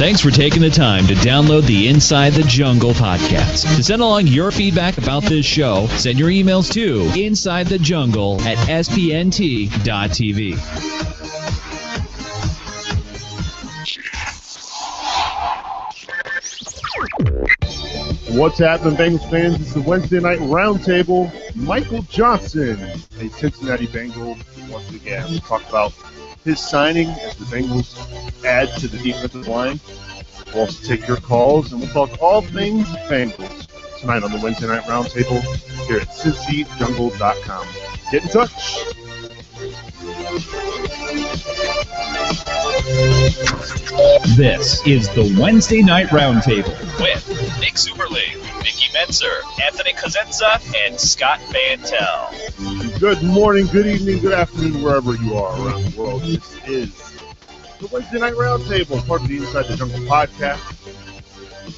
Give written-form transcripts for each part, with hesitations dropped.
Thanks for taking the time to download the Inside the Jungle podcast. To send along your feedback about this show, send your emails to insidethejungle@spnt.tv. What's happening, Bengals fans? It's the Wednesday Night Roundtable. Michael Johnson, a Cincinnati Bengal, once again. We talked about his signing as the Bengals add to the defensive line. We'll also take your calls, and we'll talk all things Bengals tonight on the Wednesday Night Roundtable here at cincyjungle.com. Get in touch. This is the Wednesday Night Roundtable with Nick Superling, Mickey Menzer, Anthony Cosenza, and Scott Bantel. Good morning, good evening, good afternoon, wherever you are around the world. This is the Wednesday Night Roundtable, part of the Inside the Jungle podcast.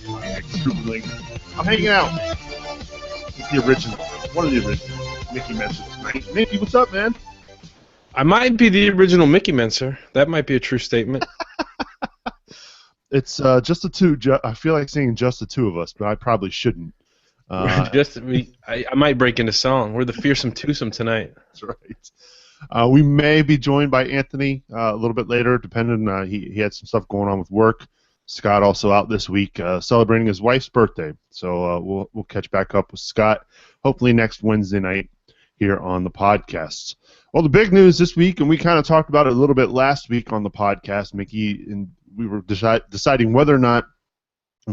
I'm Nick Superling. I'm hanging out with the original, one of the originals, Mickey Menzer tonight. Mickey, what's up, man? I might be the original Mickey Menzer. That might be a true statement. It's just the two. I feel like saying just the two of us, but I probably shouldn't. I might break into song. We're the fearsome twosome tonight. That's right. We may be joined by Anthony a little bit later, depending. He had some stuff going on with work. Scott also out this week celebrating his wife's birthday. So we'll catch back up with Scott hopefully next Wednesday night here on the podcast. Well, the big news this week, and we kind of talked about it a little bit last week on the podcast, Mickey, and we were deciding whether or not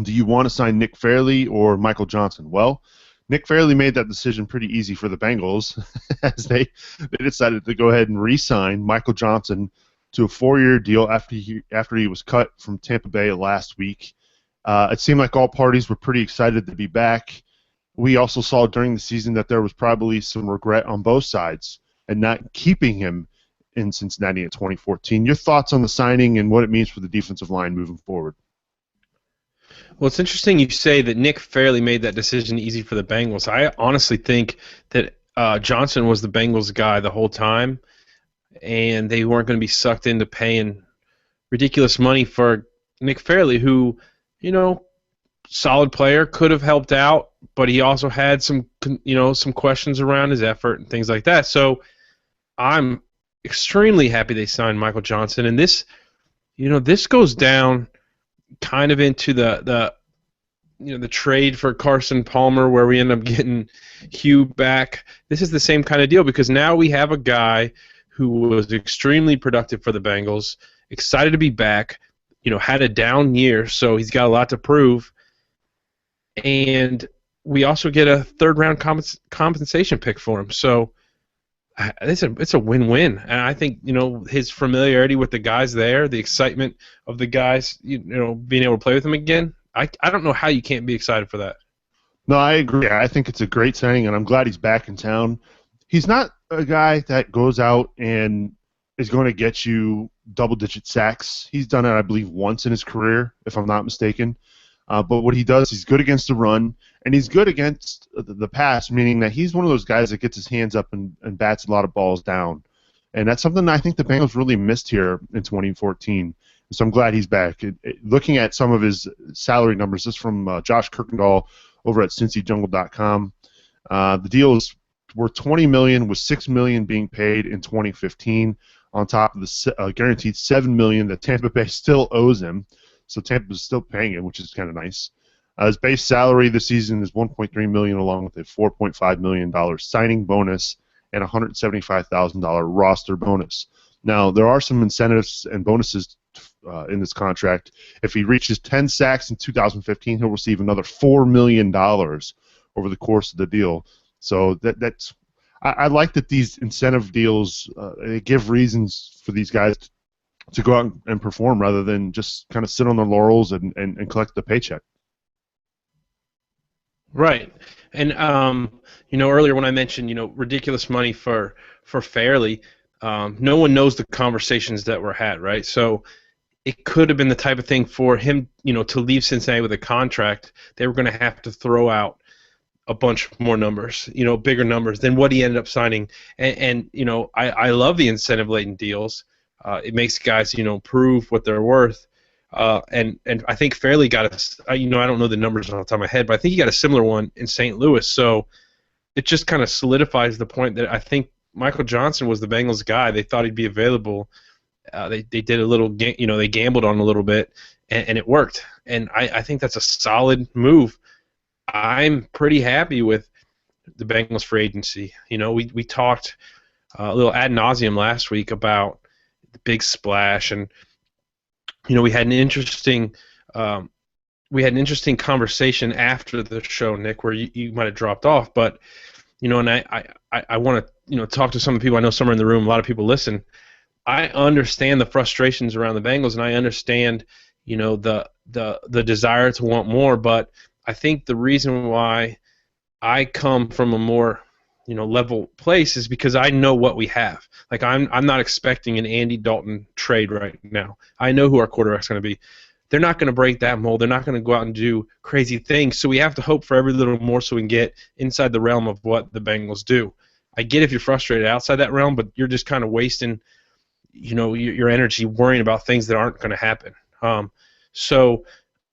do you want to sign Nick Fairley or Michael Johnson. Well, Nick Fairley made that decision pretty easy for the Bengals as they decided to go ahead and re-sign Michael Johnson to a 4-year deal after he was cut from Tampa Bay last week. It seemed like all parties were pretty excited to be back. We also saw during the season that there was probably some regret on both sides and not keeping him in Cincinnati in 2014. Your thoughts on the signing and what it means for the defensive line moving forward? Well, it's interesting you say that Nick Fairley made that decision easy for the Bengals. I honestly think that Johnson was the Bengals guy the whole time, and they weren't going to be sucked into paying ridiculous money for Nick Fairley, who, solid player, could have helped out, but he also had some questions around his effort and things like that. So I'm extremely happy they signed Michael Johnson, and this goes down kind of into the trade for Carson Palmer where we end up getting Hugh back. This is the same kind of deal because now we have a guy who was extremely productive for the Bengals, excited to be back, had a down year, so he's got a lot to prove, and we also get a third-round compensation pick for him. So it's a win-win, and I think his familiarity with the guys there, the excitement of the guys, being able to play with him again. I don't know how you can't be excited for that. No, I agree. I think it's a great signing, and I'm glad he's back in town. He's not a guy that goes out and is going to get you double-digit sacks. He's done it, I believe, once in his career, if I'm not mistaken. But what he does, he's good against the run, and he's good against the pass, meaning that he's one of those guys that gets his hands up and bats a lot of balls down. And that's something I think the Bengals really missed here in 2014. So I'm glad he's back. Looking at some of his salary numbers, this is from Josh Kirkendall over at cincyjungle.com. The deal is worth $20 million, with $6 million being paid in 2015 on top of the guaranteed $7 million that Tampa Bay still owes him. So Tampa is still paying him, which is kind of nice. His base salary this season is $1.3 million, along with a $4.5 million signing bonus and a $175,000 roster bonus. Now, there are some incentives and bonuses in this contract. If he reaches 10 sacks in 2015, he'll receive another $4 million over the course of the deal. So that's I like that these incentive deals they give reasons for these guys to go out and perform rather than just kind of sit on their laurels and collect the paycheck. Right. And, earlier when I mentioned, ridiculous money for Fairley, no one knows the conversations that were had, right? So it could have been the type of thing for him, to leave Cincinnati with a contract. They were going to have to throw out a bunch more numbers, bigger numbers than what he ended up signing. And I love the incentive-laden deals. It makes guys, prove what they're worth. And I think Fairley got I don't know the numbers off the top of my head, but I think he got a similar one in St. Louis. So it just kind of solidifies the point that I think Michael Johnson was the Bengals guy. They thought he'd be available. They did a little, they gambled on a little bit, and it worked. And I think that's a solid move. I'm pretty happy with the Bengals free agency. We talked a little ad nauseum last week about the big splash, and we had an interesting conversation after the show, Nick, where you might have dropped off, but and I want to talk to some of the people I know somewhere in the room. A lot of people listen. I understand the frustrations around the Bengals, and I understand the desire to want more, but I think the reason why I come from a more level place is because I know what we have. Like I'm not expecting an Andy Dalton trade right now. I know who our quarterback's going to be. They're not going to break that mold. They're not going to go out and do crazy things. So we have to hope for every little more so we can get inside the realm of what the Bengals do. I get if you're frustrated outside that realm, but you're just kind of wasting your energy worrying about things that aren't going to happen. So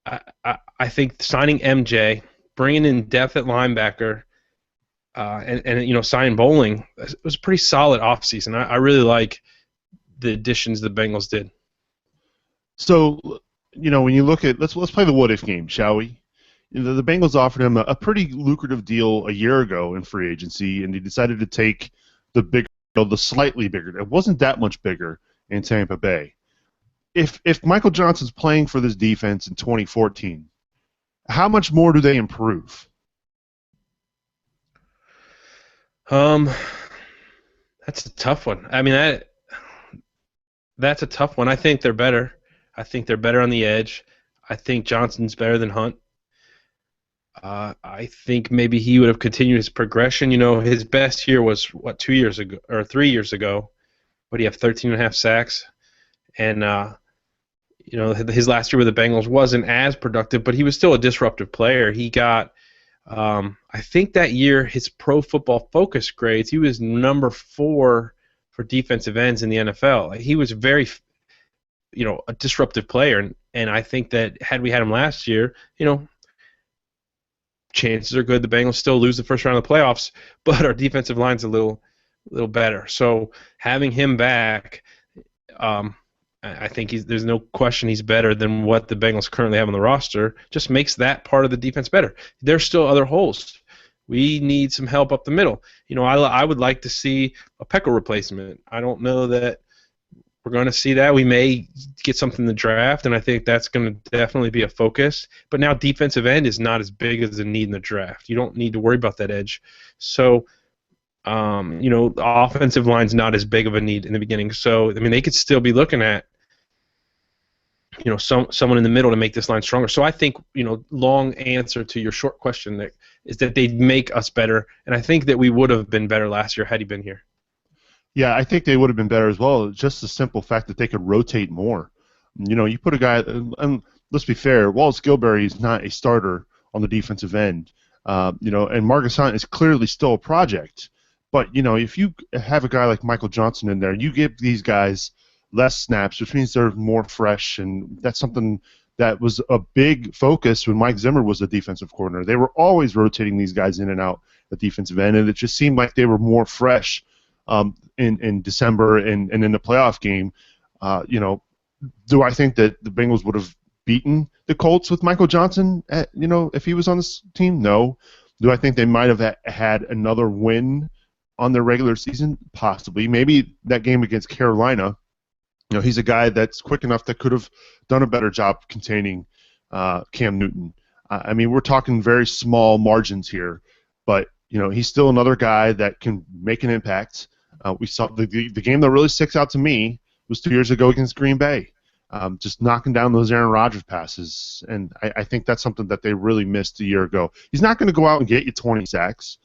I think signing MJ, bringing in depth at linebacker, and signing Bowling, it was a pretty solid offseason. I really like the additions the Bengals did. So, when you look at let's play the what if game, shall we? The Bengals offered him a pretty lucrative deal a year ago in free agency, and he decided to take the slightly bigger. It wasn't that much bigger in Tampa Bay. If Michael Johnson's playing for this defense in 2014, how much more do they improve? That's a tough one. I mean, that's a tough one. I think they're better. I think they're better on the edge. I think Johnson's better than Hunt. I think maybe he would have continued his progression. His best year was 2 years ago or 3 years ago, but he had 13.5 sacks, and his last year with the Bengals wasn't as productive, but he was still a disruptive player. He got, I think that year, his Pro Football Focus grades, he was number 4 for defensive ends in the NFL. He was very, a disruptive player, and I think that had we had him last year, chances are good the Bengals still lose the first round of the playoffs, but our defensive line's a little better. So having him back, I think there's no question he's better than what the Bengals currently have on the roster. Just makes that part of the defense better. There's still other holes. We need some help up the middle. I would like to see a Peko replacement. I don't know that we're going to see that. We may get something in the draft, and I think that's going to definitely be a focus. But now defensive end is not as big as a need in the draft. You don't need to worry about that edge. So, the offensive line's not as big of a need in the beginning. So, I mean, they could still be looking at, someone in the middle to make this line stronger. So I think, long answer to your short question, Nick, is that they'd make us better, and I think that we would have been better last year had he been here. Yeah, I think they would have been better as well. Just the simple fact that they could rotate more. You put a guy, and let's be fair, Wallace Gilberry is not a starter on the defensive end. And Marcus Hunt is clearly still a project. But, if you have a guy like Michael Johnson in there, you give these guys less snaps, which means they're more fresh, and that's something that was a big focus when Mike Zimmer was the defensive coordinator. They were always rotating these guys in and out at defensive end, and it just seemed like they were more fresh in December and in the playoff game. Do I think that the Bengals would have beaten the Colts with Michael Johnson, if he was on this team? No. Do I think they might have had another win on their regular season? Possibly. Maybe that game against Carolina, he's a guy that's quick enough that could have done a better job containing Cam Newton. I mean, we're talking very small margins here, but he's still another guy that can make an impact. We saw the game that really sticks out to me was 2 years ago against Green Bay, just knocking down those Aaron Rodgers passes, and I think that's something that they really missed a year ago. He's not going to go out and get you 20 sacks,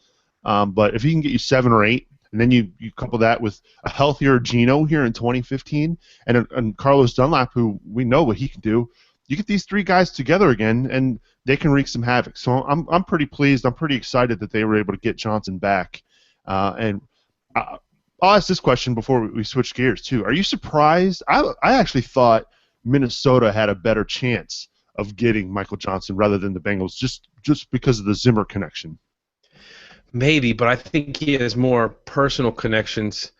but if he can get you 7 or 8, and then you couple that with a healthier Geno here in 2015, and Carlos Dunlap, who we know what he can do, you get these 3 guys together again, and they can wreak some havoc. So I'm pretty pleased. I'm pretty excited that they were able to get Johnson back. I'll ask this question before we switch gears too. Are you surprised? I actually thought Minnesota had a better chance of getting Michael Johnson rather than the Bengals, just because of the Zimmer connection. Maybe, but I think he has more personal connections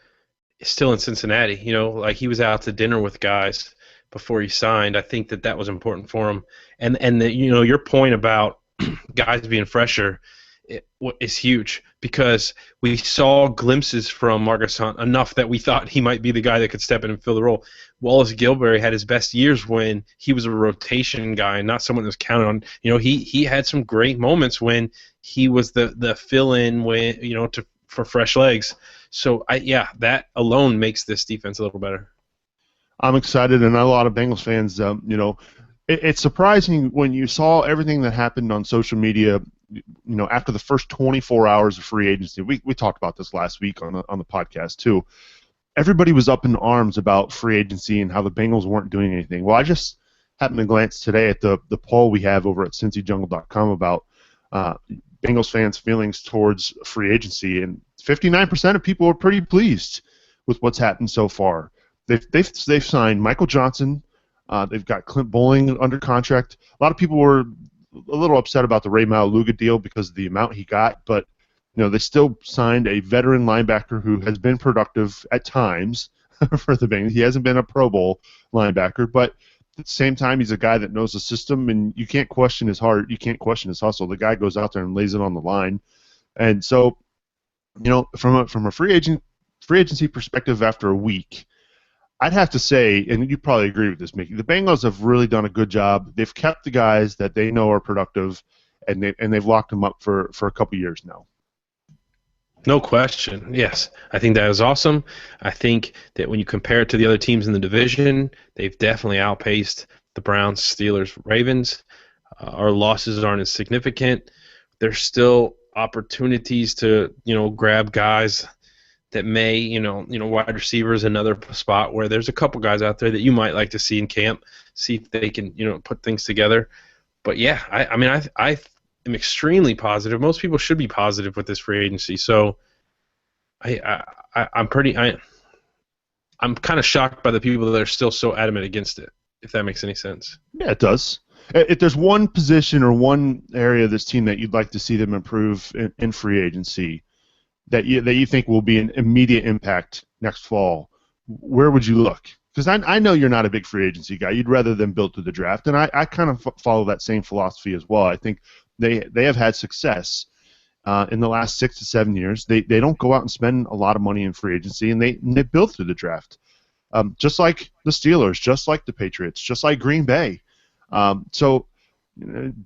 still in Cincinnati. You know, like he was out to dinner with guys before he signed. I think that was important for him. And your point about guys being fresher is huge, because we saw glimpses from Marcus Hunt enough that we thought he might be the guy that could step in and fill the role. Wallace Gilberry had his best years when he was a rotation guy and not someone that was counted on. You know, he had some great moments when he was the fill-in when, for fresh legs. So that alone makes this defense a little better. I'm excited, and a lot of Bengals fans, it's surprising when you saw everything that happened on social media. After the first 24 hours of free agency, we talked about this last week on the podcast too. Everybody was up in arms about free agency and how the Bengals weren't doing anything. Well, I just happened to glance today at the poll we have over at CincyJungle.com about Bengals fans' feelings towards free agency, and 59% of people are pretty pleased with what's happened so far. They've signed Michael Johnson. They've got Clint Bowling under contract. A lot of people were a little upset about the Ray Maualuga deal because of the amount he got, but they still signed a veteran linebacker who has been productive at times for the Bengals. He hasn't been a Pro Bowl linebacker, but at the same time, he's a guy that knows the system, and you can't question his heart. You can't question his hustle. The guy goes out there and lays it on the line. And so, from a free agency perspective, after a week, I'd have to say, and you probably agree with this, Mickey, the Bengals have really done a good job. They've kept the guys that they know are productive, and they've locked them up for a couple years now. No question. Yes, I think that is awesome. I think that when you compare it to the other teams in the division, they've definitely outpaced the Browns, Steelers, Ravens. Our losses aren't as significant. There's still opportunities to, grab guys that may, wide receivers, another spot where there's a couple guys out there that you might like to see in camp, see if they can, put things together. But yeah, I am extremely positive. Most people should be positive with this free agency. So I'm kind of shocked by the people that are still so adamant against it, if that makes any sense. Yeah, it does. If there's one position or one area of this team that you'd like to see them improve in free agency, that you think will be an immediate impact next fall, where would you look? Because I know you're not a big free agency guy. You'd rather them build through the draft, and I kind of follow that same philosophy as well. I think they have had success in the last 6 to 7 years. They don't go out and spend a lot of money in free agency, and they build through the draft, just like the Steelers, just like the Patriots, just like Green Bay. So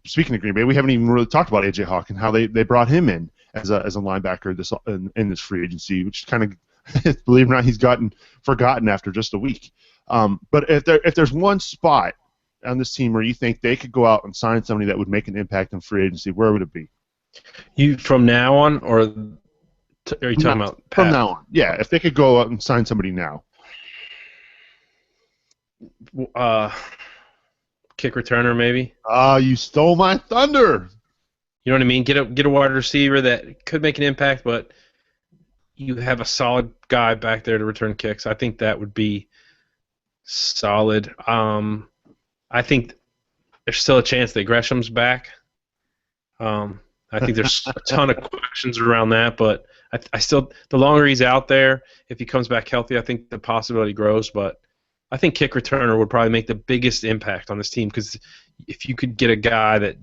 speaking of Green Bay, we haven't even really talked about A.J. Hawk and how they brought him in as a linebacker in this free agency, which kind of, believe it or not, he's gotten forgotten after just a week. But if there's one spot on this team where you think they could go out and sign somebody that would make an impact in free agency, where would it be? You from now on, or are you talking about from now on? Yeah, if they could go out and sign somebody now. Kick returner, maybe. You stole my thunder. You know what I mean? Get a wide receiver that could make an impact, but you have a solid guy back there to return kicks. I think that would be solid. I think there's still a chance that Gresham's back. I think there's a ton of questions around that, but I still, the longer he's out there, if he comes back healthy, I think the possibility grows. But I think kick returner would probably make the biggest impact on this team, because if you could get a guy that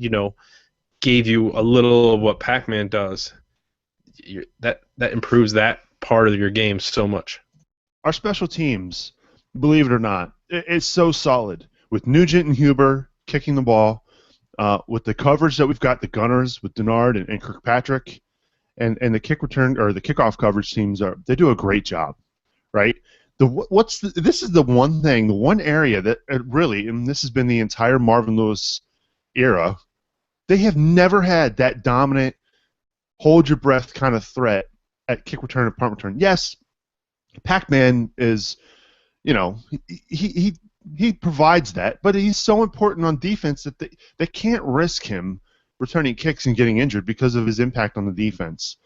gave you a little of what Pac-Man does, that improves that part of your game so much. Our special teams, believe it or not, it's so solid with Nugent and Huber kicking the ball, with the coverage that we've got, the Gunners with Denard and Kirkpatrick, and the kick return or the kickoff coverage teams they do a great job, right? This is the one thing, the one area that really, and this has been the entire Marvin Lewis era, they have never had that dominant, hold your breath kind of threat at kick return and punt return. Yes, Pac-Man is, he provides that, but he's so important on defense that they can't risk him returning kicks and getting injured because of his impact on the defense.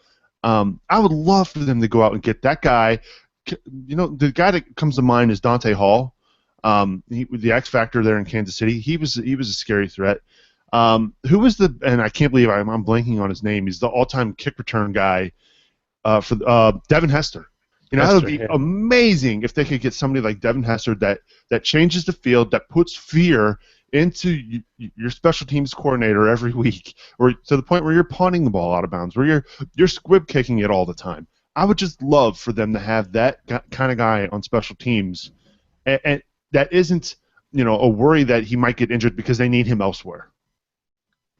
I would love for them to go out and get that guy. The guy that comes to mind is Dante Hall. The X factor there in Kansas City. He was a scary threat. Who was and I can't believe I'm blanking on his name. He's the all-time kick return guy for Devin Hester. That would be amazing if they could get somebody like Devin Hester that changes the field, that puts fear into your special teams coordinator every week, or to the point where you're punting the ball out of bounds, where you're squib kicking it all the time. I would just love for them to have that kind of guy on special teams, and that isn't a worry that he might get injured because they need him elsewhere.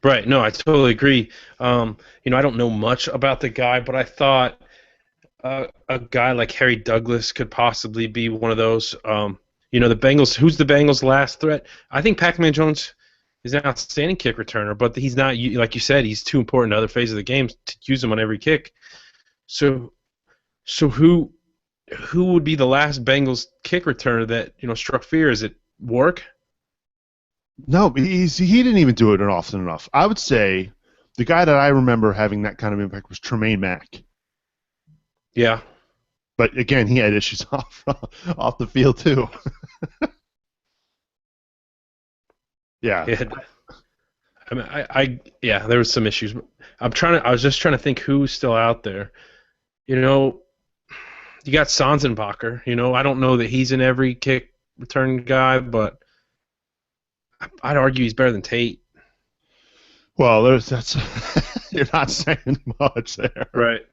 Right. No, I totally agree. I don't know much about the guy, but I thought a guy like Harry Douglas could possibly be one of those. The Bengals. Who's the Bengals' last threat? I think Pac-Man Jones is an outstanding kick returner, but he's not, like you said, he's too important to other phases of the game to use him on every kick. So who would be the last Bengals kick returner that struck fear? Is it Warwick? No, he didn't even do it often enough. I would say the guy that I remember having that kind of impact was Tremaine Mack. Yeah. But again, he had issues off the field too. Yeah. I mean, there was some issues. I was just trying to think who's still out there. You got Sanzenbacher. I don't know that he's an every kick return guy, but I'd argue he's better than Tate. Well, you're not saying much there, right?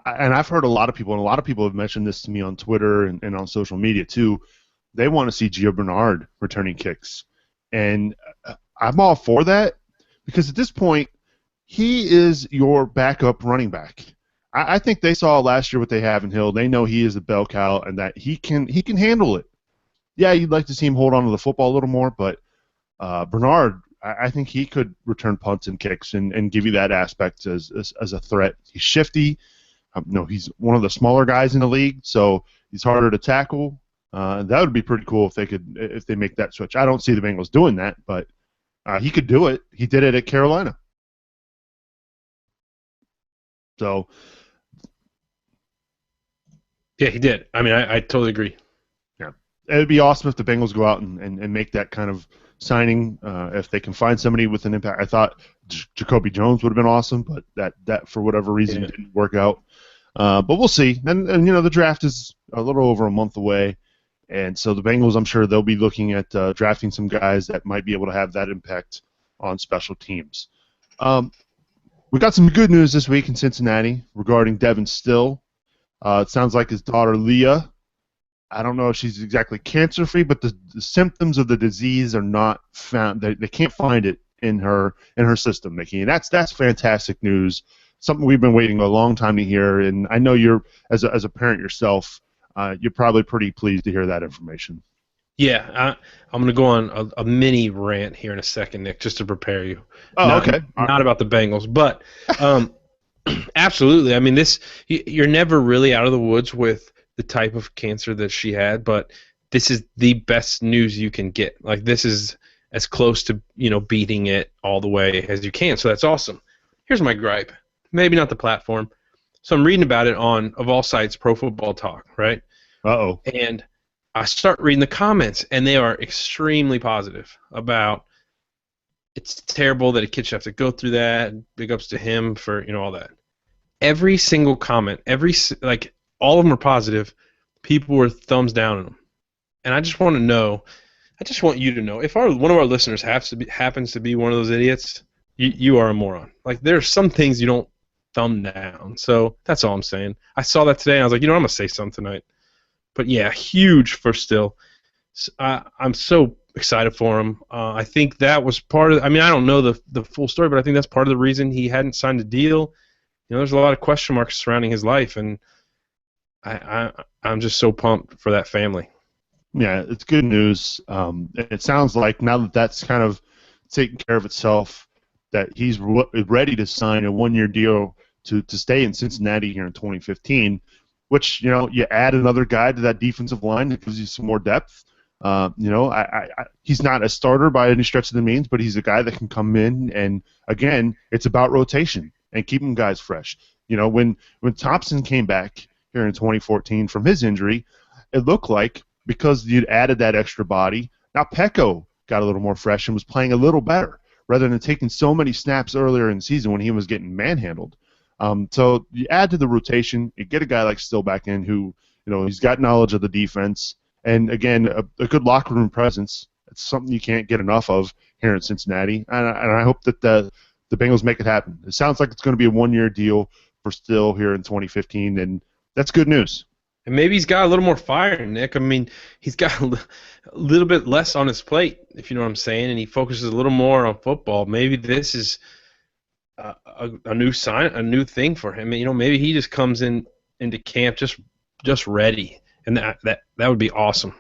And I've heard a lot of people, and a lot of people have mentioned this to me on Twitter and on social media too. They want to see Gio Bernard returning kicks, and I'm all for that because at this point, he is your backup running back. I think they saw last year what they have in Hill. They know he is a bell cow and that he can handle it. Yeah, you'd like to see him hold on to the football a little more, but Bernard, I think he could return punts and kicks and give you that aspect as a threat. He's shifty. He's one of the smaller guys in the league, so he's harder to tackle. That would be pretty cool if they make that switch. I don't see the Bengals doing that, but he could do it. He did it at Carolina. So. Yeah, he did. I mean, I totally agree. Yeah, it would be awesome if the Bengals go out and make that kind of signing. If they can find somebody with an impact. I thought Jacoby Jones would have been awesome, but that for whatever reason didn't work out. But we'll see. And the draft is a little over a month away, and so the Bengals, I'm sure they'll be looking at drafting some guys that might be able to have that impact on special teams. We got some good news this week in Cincinnati regarding Devin Still. It sounds like his daughter Leah. I don't know if she's exactly cancer-free, but the symptoms of the disease are not found. They can't find it in her system, Mickey, and that's fantastic news. Something we've been waiting a long time to hear, and I know you're as a parent yourself, you're probably pretty pleased to hear that information. Yeah, I'm going to go on a mini rant here in a second, Nick, just to prepare you. Oh, okay. Not about the Bengals, but absolutely. I mean, you're never really out of the woods with the type of cancer that she had, but this is the best news you can get. Like, this is as close to beating it all the way as you can. So that's awesome. Here's my gripe. Maybe not the platform. So I'm reading about it on, of all sites, Pro Football Talk, right? Uh-oh. And I start reading the comments, and they are extremely positive about it's terrible that a kid should have to go through that. Big ups to him for all that. Every single comment, all of them are positive. People were thumbs down on them, and I just want you to know, if one of our listeners happens to be one of those idiots, you are a moron. Like, there are some things you don't thumb down. So that's all I'm saying. I saw that today, and I was like, I'm gonna say something tonight. But yeah, huge for Still. I'm so excited for him. I think that was part of. I mean, I don't know the full story, but I think that's part of the reason he hadn't signed a deal. There's a lot of question marks surrounding his life, and I'm just so pumped for that family. Yeah, it's good news. It sounds like now that that's kind of taken care of itself, that he's ready to sign a one-year deal to stay in Cincinnati here in 2015. Which you add another guy to that defensive line that gives you some more depth. He's not a starter by any stretch of the means, but he's a guy that can come in, and again, it's about rotation and keeping guys fresh. When Thompson came back here in 2014 from his injury, it looked like because you'd added that extra body. Now Peko got a little more fresh and was playing a little better rather than taking so many snaps earlier in the season when he was getting manhandled. So you add to the rotation, you get a guy like Still back in who, he's got knowledge of the defense, and again, a good locker room presence. It's something you can't get enough of here in Cincinnati, and I hope that the Bengals make it happen. It sounds like it's going to be a one-year deal for Still here in 2015, and that's good news. And maybe he's got a little more fire, Nick. I mean, he's got a little bit less on his plate, if you know what I'm saying, and he focuses a little more on football. Maybe this is a new sign, a new thing for him. Maybe he just comes into camp just ready, and that would be awesome.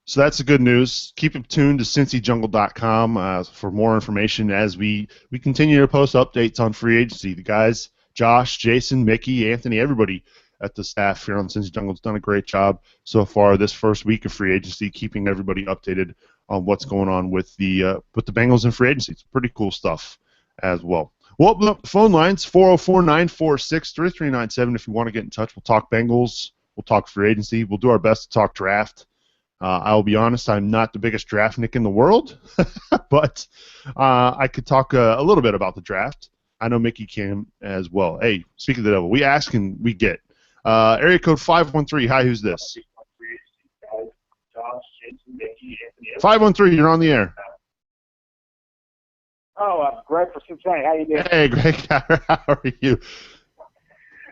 So that's the good news. Keep it tuned to CincyJungle.com for more information as we continue to post updates on free agency. The guys, Josh, Jason, Mickey, Anthony, everybody at the staff here on Cincy Jungle has done a great job so far this first week of free agency, keeping everybody updated on what's going on with the Bengals in free agency. It's pretty cool stuff as well. Well, open up the phone lines, 404-946-3397 if you want to get in touch. We'll talk Bengals. We'll talk free agency. We'll do our best to talk draft. I'll be honest, I'm not the biggest draft nick in the world, but I could talk a little bit about the draft. I know Mickey can as well. Hey, speak of the devil, we ask and we get. Area code 513. Hi, who's this? 513, you're on the air. Greg from Cincinnati. How you doing? Hey, Greg. How are you?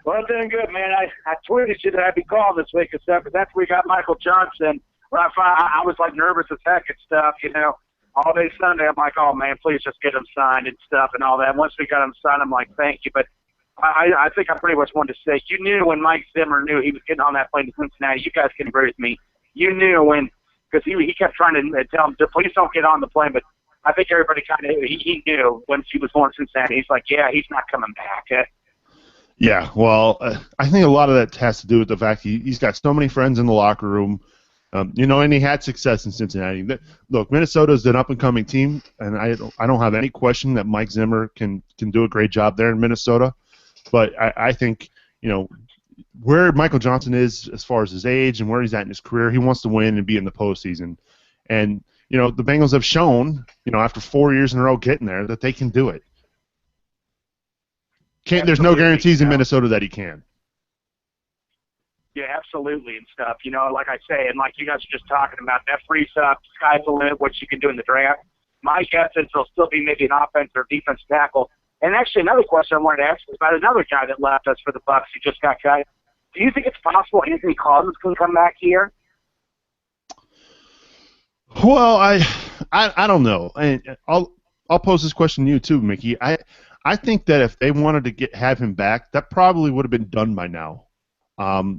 Well, I'm doing good, man. I tweeted you that I'd be calling this week and stuff, but that's where we got Michael Johnson. Where I was like nervous as heck and stuff, all day Sunday. I'm like, oh man, please just get him signed and stuff and all that. Once we got him signed, I'm like, thank you. But I think I pretty much wanted to say, you knew when Mike Zimmer knew he was getting on that plane to Cincinnati. You guys can agree with me. You knew when, because he kept trying to tell him, please don't get on the plane. But I think everybody kind of he knew when he was going to Cincinnati. He's like, yeah, he's not coming back. Yeah, well, I think a lot of that has to do with the fact he's got so many friends in the locker room, and he had success in Cincinnati. Look, Minnesota's an up-and-coming team, and I don't have any question that Mike Zimmer can do a great job there in Minnesota. But I think, where Michael Johnson is as far as his age and where he's at in his career, he wants to win and be in the postseason. And, the Bengals have shown, after 4 years in a row getting there, that they can do it. There's no guarantees in Minnesota that he can. Yeah, absolutely and stuff. Like I say, and like you guys are just talking about, that frees up, sky's the limit, what you can do in the draft. My guess is he'll still be maybe an offensive or defensive tackle. And actually, another question I wanted to ask is about another guy that left us for the Bucs. He just got cut. Do you think it's possible Anthony Collins can come back here? Well, I don't know. I'll pose this question to you too, Mickey. I think that if they wanted to have him back, that probably would have been done by now.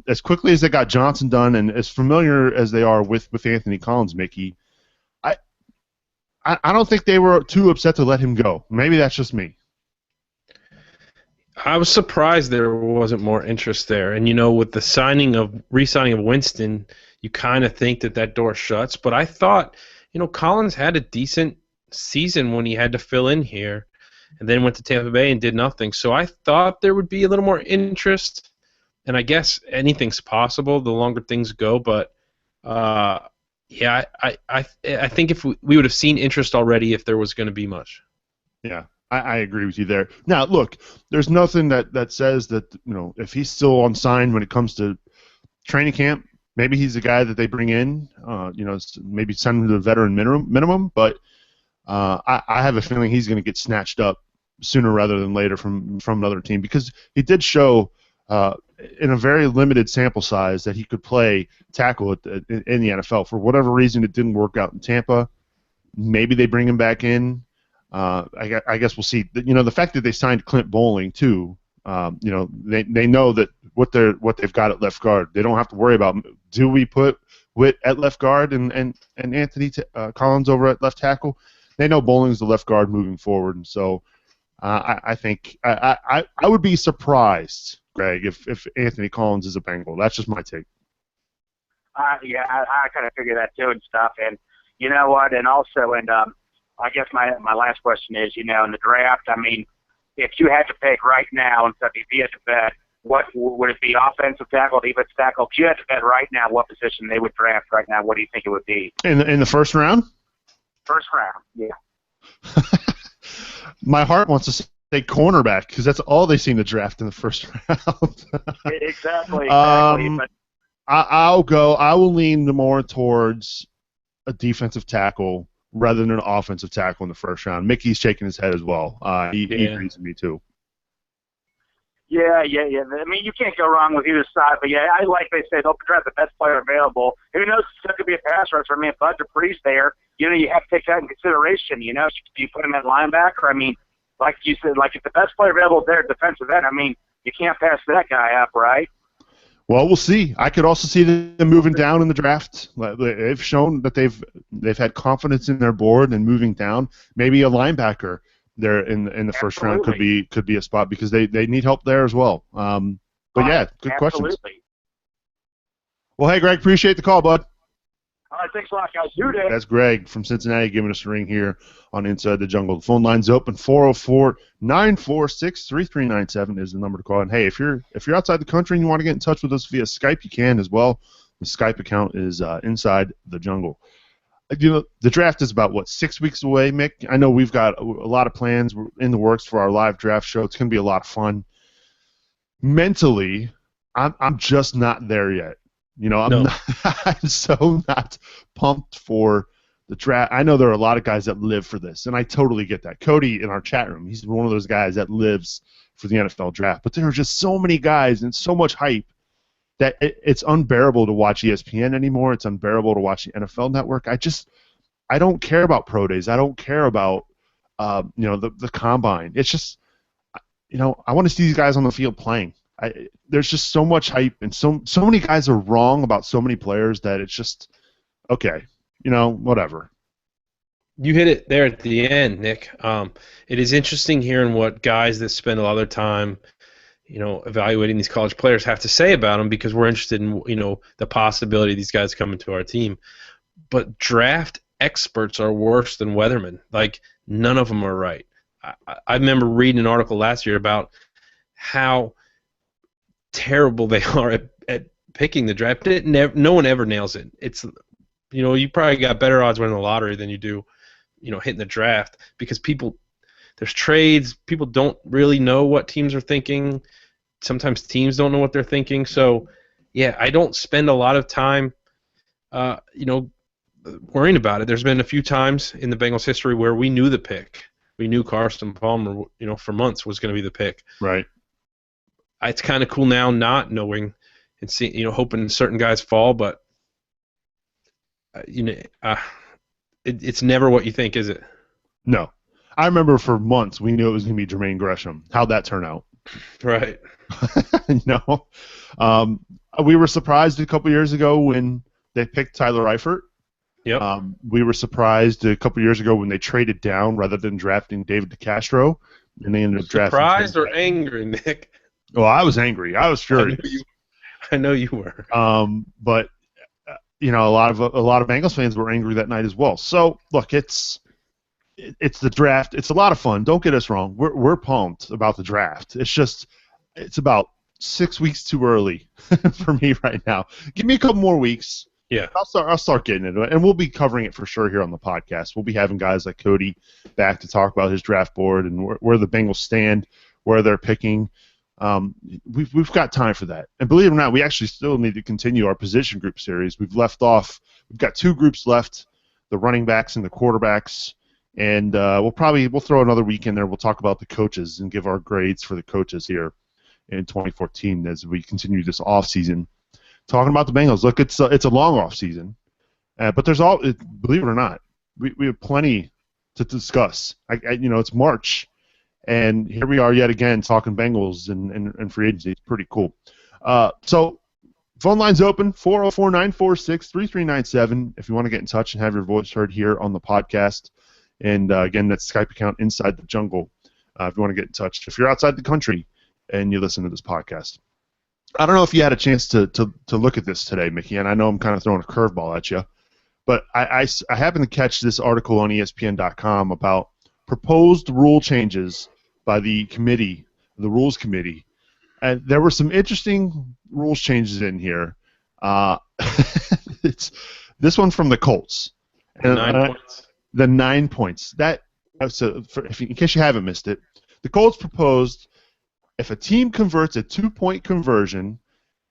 As quickly as they got Johnson done, and as familiar as they are with Anthony Collins, Mickey, I don't think they were too upset to let him go. Maybe that's just me. I was surprised there wasn't more interest there. And, with the re-signing of Winston, you kind of think that door shuts. But I thought, Collins had a decent season when he had to fill in here and then went to Tampa Bay and did nothing. So I thought there would be a little more interest. And I guess anything's possible the longer things go. But, yeah, I think if we would have seen interest already if there was going to be much. Yeah. I agree with you there. Now, look, there's nothing that says that, if he's still unsigned when it comes to training camp, maybe he's the guy that they bring in, maybe send him to the veteran minimum, but I have a feeling he's going to get snatched up sooner rather than later from another team because he did show in a very limited sample size that he could play tackle in the NFL. For whatever reason, it didn't work out in Tampa. Maybe they bring him back in. I guess we'll see. The fact that they signed Clint Bowling too, they know that what they've got at left guard. They don't have to worry about, do we put Witt at left guard and Anthony Collins over at left tackle? They know Bowling's the left guard moving forward, and so I think I would be surprised, Greg, if Anthony Collins is a Bengal. That's just my take. Yeah, I kind of figure that too and stuff. And you know what? And also, I guess my last question is, in the draft, I mean, if you had to pick right now and stuff, if you had to bet, what would it be? Offensive tackle, defensive tackle? If you had to bet right now what position they would draft right now, what do you think it would be? In the first round? First round, yeah. My heart wants to say cornerback because that's all they seem to draft in the first round. Exactly. But I will lean more towards a defensive tackle rather than an offensive tackle in the first round. Mickey's shaking his head as well. He agrees with me too. Yeah. I mean, you can't go wrong with either side. But yeah, like they say, they'll draft the best player available. Who knows? It could be a pass rusher. I mean, if Bud Dupree's there, you have to take that in consideration. Do you put him at linebacker? I mean, like you said, if the best player available is there at defensive end, I mean, you can't pass that guy up, right? Well, we'll see. I could also see them moving down in the draft. They've shown that they've had confidence in their board and moving down. Maybe a linebacker there in the first round could be a spot because they need help there as well. But yeah, good questions. Well, hey, Greg, appreciate the call, bud. All right, thanks a lot, guys. Do that. That's Greg from Cincinnati giving us a ring here on Inside the Jungle. The phone line's open. 404-946-3397 is the number to call. And hey, if you're outside the country and you want to get in touch with us via Skype, you can as well. The Skype account is Inside the Jungle. The draft is about 6 weeks away, Mick. I know we've got a lot of plans in the works for our live draft show. It's going to be a lot of fun. Mentally, I'm just not there yet. I'm so not pumped for the draft. I know there are a lot of guys that live for this, and I totally get that. Cody in our chat room, he's one of those guys that lives for the NFL draft. But there are just so many guys and so much hype that it's unbearable to watch ESPN anymore. It's unbearable to watch the NFL Network. I don't care about pro days. I don't care about the combine. It's just I want to see these guys on the field playing. There's just so much hype and so many guys are wrong about so many players that it's just okay, whatever. You hit it there at the end, Nick. It is interesting hearing what guys that spend a lot of their time, evaluating these college players have to say about them because we're interested in, the possibility of these guys coming to our team. But draft experts are worse than weathermen. Like, none of them are right. I remember reading an article last year about how terrible they are at picking the draft. No one ever nails it. It's, you probably got better odds winning the lottery than you do, hitting the draft because there's trades. People don't really know what teams are thinking. Sometimes teams don't know what they're thinking. So, yeah, I don't spend a lot of time, worrying about it. There's been a few times in the Bengals history where we knew the pick. We knew Carson Palmer, for months was going to be the pick. Right. It's kind of cool now not knowing and seeing, hoping certain guys fall, but it's never what you think, is it? No. I remember for months we knew it was going to be Jermaine Gresham. How'd that turn out? Right. We were surprised a couple years ago when they picked Tyler Eifert. Yep. We were surprised a couple years ago when they traded down rather than drafting David DeCastro, and they ended up drafting. Surprised or angry, Nick? Well, I was angry. I was furious. I know you were. But a lot of Bengals fans were angry that night as well. So look, it's the draft. It's a lot of fun. Don't get us wrong. We're pumped about the draft. It's about 6 weeks too early for me right now. Give me a couple more weeks. Yeah, I'll start getting into it, and we'll be covering it for sure here on the podcast. We'll be having guys like Cody back to talk about his draft board and where the Bengals stand, where they're picking. We've got time for that, and believe it or not, we actually still need to continue our position group series. We've got 2 groups left: the running backs and the quarterbacks, and we'll throw another week in there. We'll talk about the coaches and give our grades for the coaches here in 2014 as we continue this off season. Talking about the Bengals, look, it's a long off season, but there's believe it or not, we have plenty to discuss. It's March, and here we are yet again talking Bengals and free agency. It's pretty cool. So phone line's open, 404-946-3397 if you want to get in touch and have your voice heard here on the podcast. And again, that's Skype account Inside the Jungle if you want to get in touch. If you're outside the country and you listen to this podcast. I don't know if you had a chance to look at this today, Mickey, and I know I'm kind of throwing a curveball at you, but I happened to catch this article on ESPN.com about proposed rule changes by the committee, the Rules Committee, there were some interesting rules changes in here. It's this one from the Colts. And, 9 points. The 9 points. In case you haven't missed it, the Colts proposed if a team converts a 2-point conversion,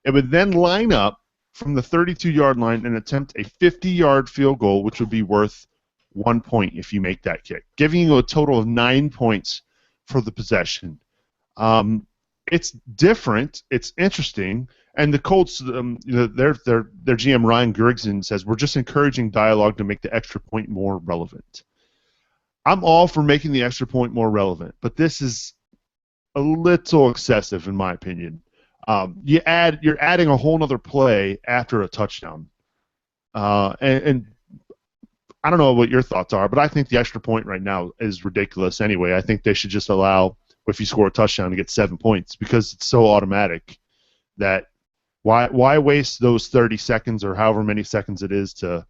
it would then line up from the 32-yard line and attempt a 50-yard field goal, which would be worth 1 point if you make that kick, giving you a total of 9 points for the possession. It's different. It's interesting. And the Colts, their GM Ryan Grigson says, we're just encouraging dialogue to make the extra point more relevant. I'm all for making the extra point more relevant, but this is a little excessive in my opinion. You're adding a whole other play after a touchdown. And I don't know what your thoughts are, but I think the extra point right now is ridiculous anyway. I think they should just allow, if you score a touchdown, to get 7 points because it's so automatic that why waste those 30 seconds or however many seconds it is to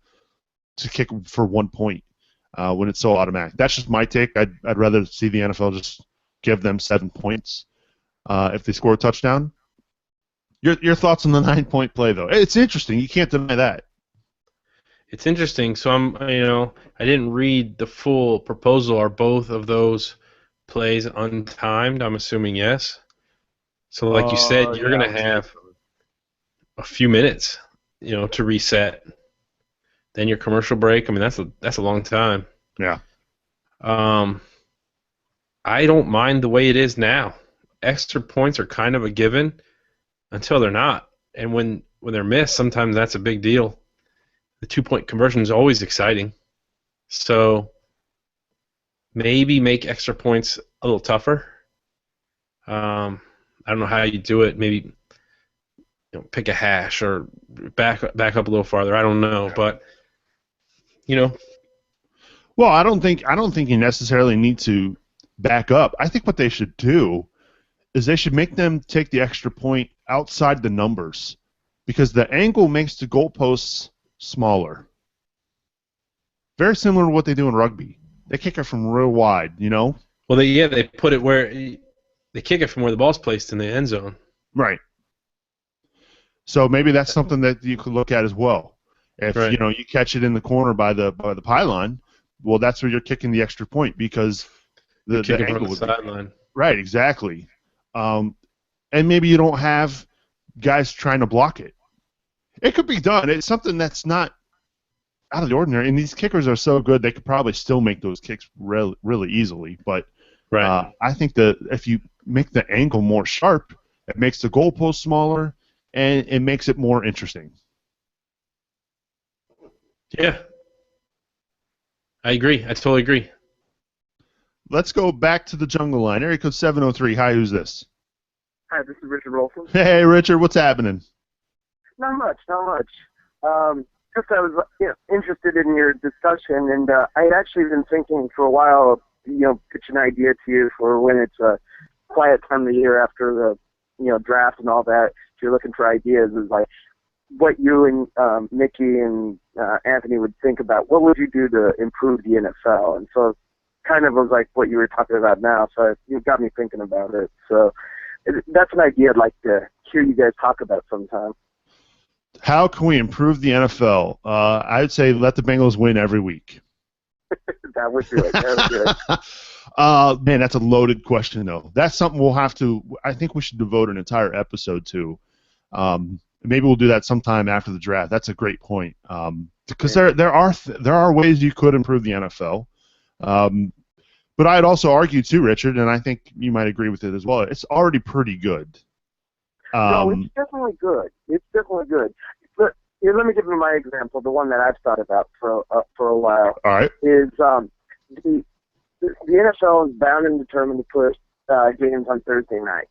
kick for 1 point when it's so automatic. That's just my take. I'd rather see the NFL just give them 7 points if they score a touchdown. Your thoughts on the 9-point play, though? It's interesting. You can't deny that. It's interesting. So I didn't read the full proposal. Are both of those plays untimed? I'm assuming yes. So, like you said, you're going to have a few minutes, to reset. Then your commercial break. I mean, that's a long time. Yeah. I don't mind the way it is now. Extra points are kind of a given until they're not, and when they're missed, sometimes that's a big deal. The 2-point conversion is always exciting. So maybe make extra points a little tougher. I don't know how you do it. Maybe pick a hash or back up a little farther. I don't know, but Well, I don't think you necessarily need to back up. I think what they should do is they should make them take the extra point outside the numbers because the angle makes the goalposts smaller. Very similar to what they do in rugby. They kick it from real wide, Well, they put it where they kick it from where the ball's placed in the end zone. Right. So maybe that's something that you could look at as well. If right. You catch it in the corner by the pylon, well, that's where you're kicking the extra point because the angle would be sideline. Right, exactly. And maybe you don't have guys trying to block it. It could be done. It's something that's not out of the ordinary. And these kickers are so good, they could probably still make those kicks really easily. But right. I think that if you make the angle more sharp, it makes the goalpost smaller, and it makes it more interesting. Yeah. I agree. I totally agree. Let's go back to the jungle line. Area code 703. Hi, who's this? Hi, this is Richard Rolson. Hey, Richard, what's happening? Not much. Just I was interested in your discussion, and I had actually been thinking for a while, pitch an idea to you for when it's a quiet time of the year after the draft and all that. If you're looking for ideas, is like what you and Mickey and Anthony would think about. What would you do to improve the NFL? And so kind of was like what you were talking about now, so you got me thinking about it. So that's an idea I'd like to hear you guys talk about sometime. How can we improve the NFL? I would say let the Bengals win every week. That would do it. Man, that's a loaded question, though. That's something we'll have to – I think we should devote an entire episode to. Maybe we'll do that sometime after the draft. That's a great point. Because there are ways you could improve the NFL. But I'd also argue, too, Richard, and I think you might agree with it as well, it's already pretty good. No, it's definitely good. But here, let me give you my example, the one that I've thought about for a while. All right. Is the NFL is bound and determined to put games on Thursday night.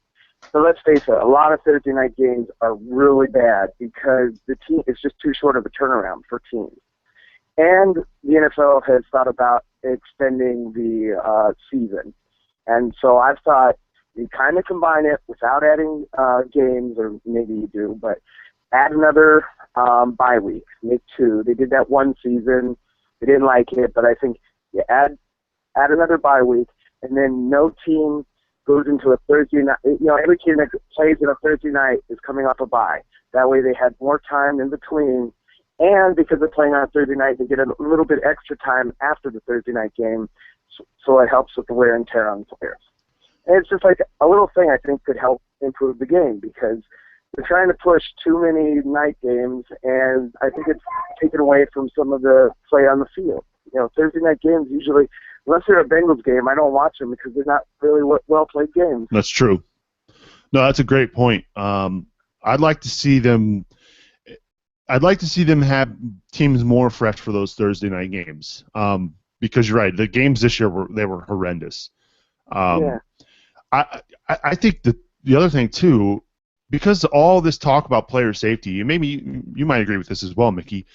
So let's face it, a lot of Thursday night games are really bad because the team is just too short of a turnaround for teams. And the NFL has thought about extending the season. And so I've thought you kind of combine it without adding games, or maybe you do, but add another bye week, make two. They did that one season. They didn't like it, but I think you add another bye week, and then no team goes into a Thursday night. Every team that plays in a Thursday night is coming off a bye. That way they had more time in between. And because they're playing on a Thursday night, they get a little bit extra time after the Thursday night game. So it helps with the wear and tear on the players. And it's just like a little thing I think could help improve the game because they're trying to push too many night games, and I think it's taken away from some of the play on the field. Thursday night games usually, unless they're a Bengals game, I don't watch them because they're not really well-played games. That's true. No, that's a great point. I'd like to see them have teams more fresh for those Thursday night games. Because you're right, the games this year were horrendous. Yeah. I think the other thing too, because all this talk about player safety, and maybe you might agree with this as well, Mickey.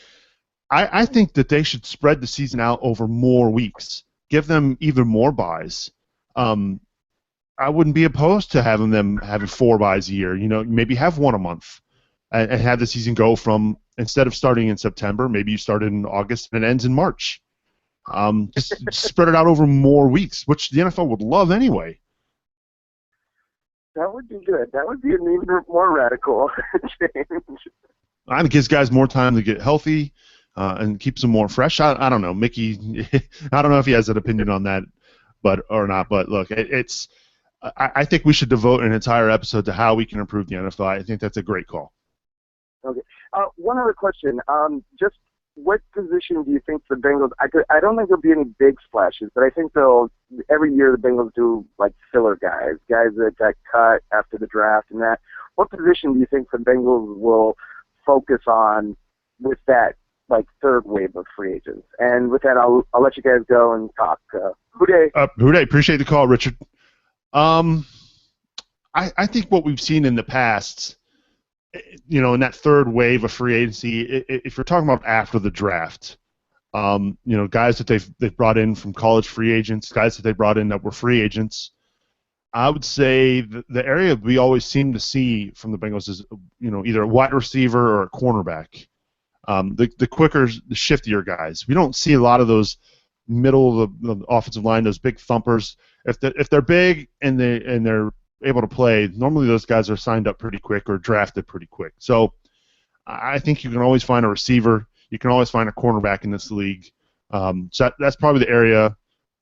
I think that they should spread the season out over more weeks, give them even more buys. I wouldn't be opposed to having them having 4 buys a year. Maybe have one a month, and have the season go from, instead of starting in September, maybe you start in August and it ends in March. Just spread it out over more weeks, which the NFL would love anyway. That would be good. That would be an even more radical change. I think it gives guys more time to get healthy and keeps them more fresh. I don't know, Mickey. I don't know if he has an opinion on that, or not. But look, I think we should devote an entire episode to how we can improve the NFL. I think that's a great call. Okay. One other question. Just what position do you think the Bengals? I don't think there'll be any big splashes, but I think every year the Bengals do like filler guys that got cut after the draft and that. What position do you think the Bengals will focus on with that like third wave of free agents? And with that, I'll let you guys go and talk. Houday. Houday, appreciate the call, Richard. I think what we've seen in the past, in that third wave of free agency, if you're talking about after the draft, guys that they've brought in from college free agents, guys that they brought in that were free agents, I would say the area we always seem to see from the Bengals is, either a wide receiver or a cornerback. The quicker, the shiftier guys. We don't see a lot of those middle of the offensive line, those big thumpers. If they're big and they're able to play, normally those guys are signed up pretty quick or drafted pretty quick. So I think you can always find a receiver. You can always find a cornerback in this league. So that's probably the area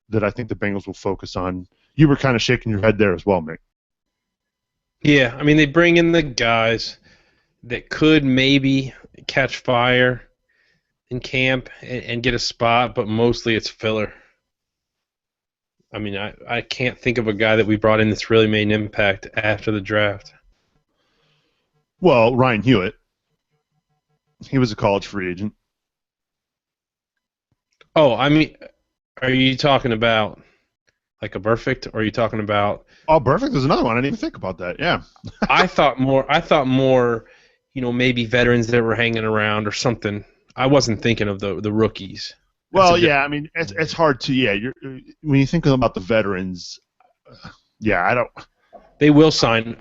that I think the Bengals will focus on. You were kind of shaking your head there as well, Mick. Yeah, I mean, they bring in the guys that could maybe catch fire in camp and get a spot, but mostly it's filler. I mean, I can't think of a guy that we brought in that's really made an impact after the draft. Well, Ryan Hewitt. He was a college free agent. Oh, I mean, are you talking about like a Burfict, or are you talking about? Oh, Burfict is another one. I didn't even think about that. Yeah. I thought more, maybe veterans that were hanging around or something. I wasn't thinking of the rookies. Well, yeah, I mean, it's hard to, when you think about the veterans, I don't. They will sign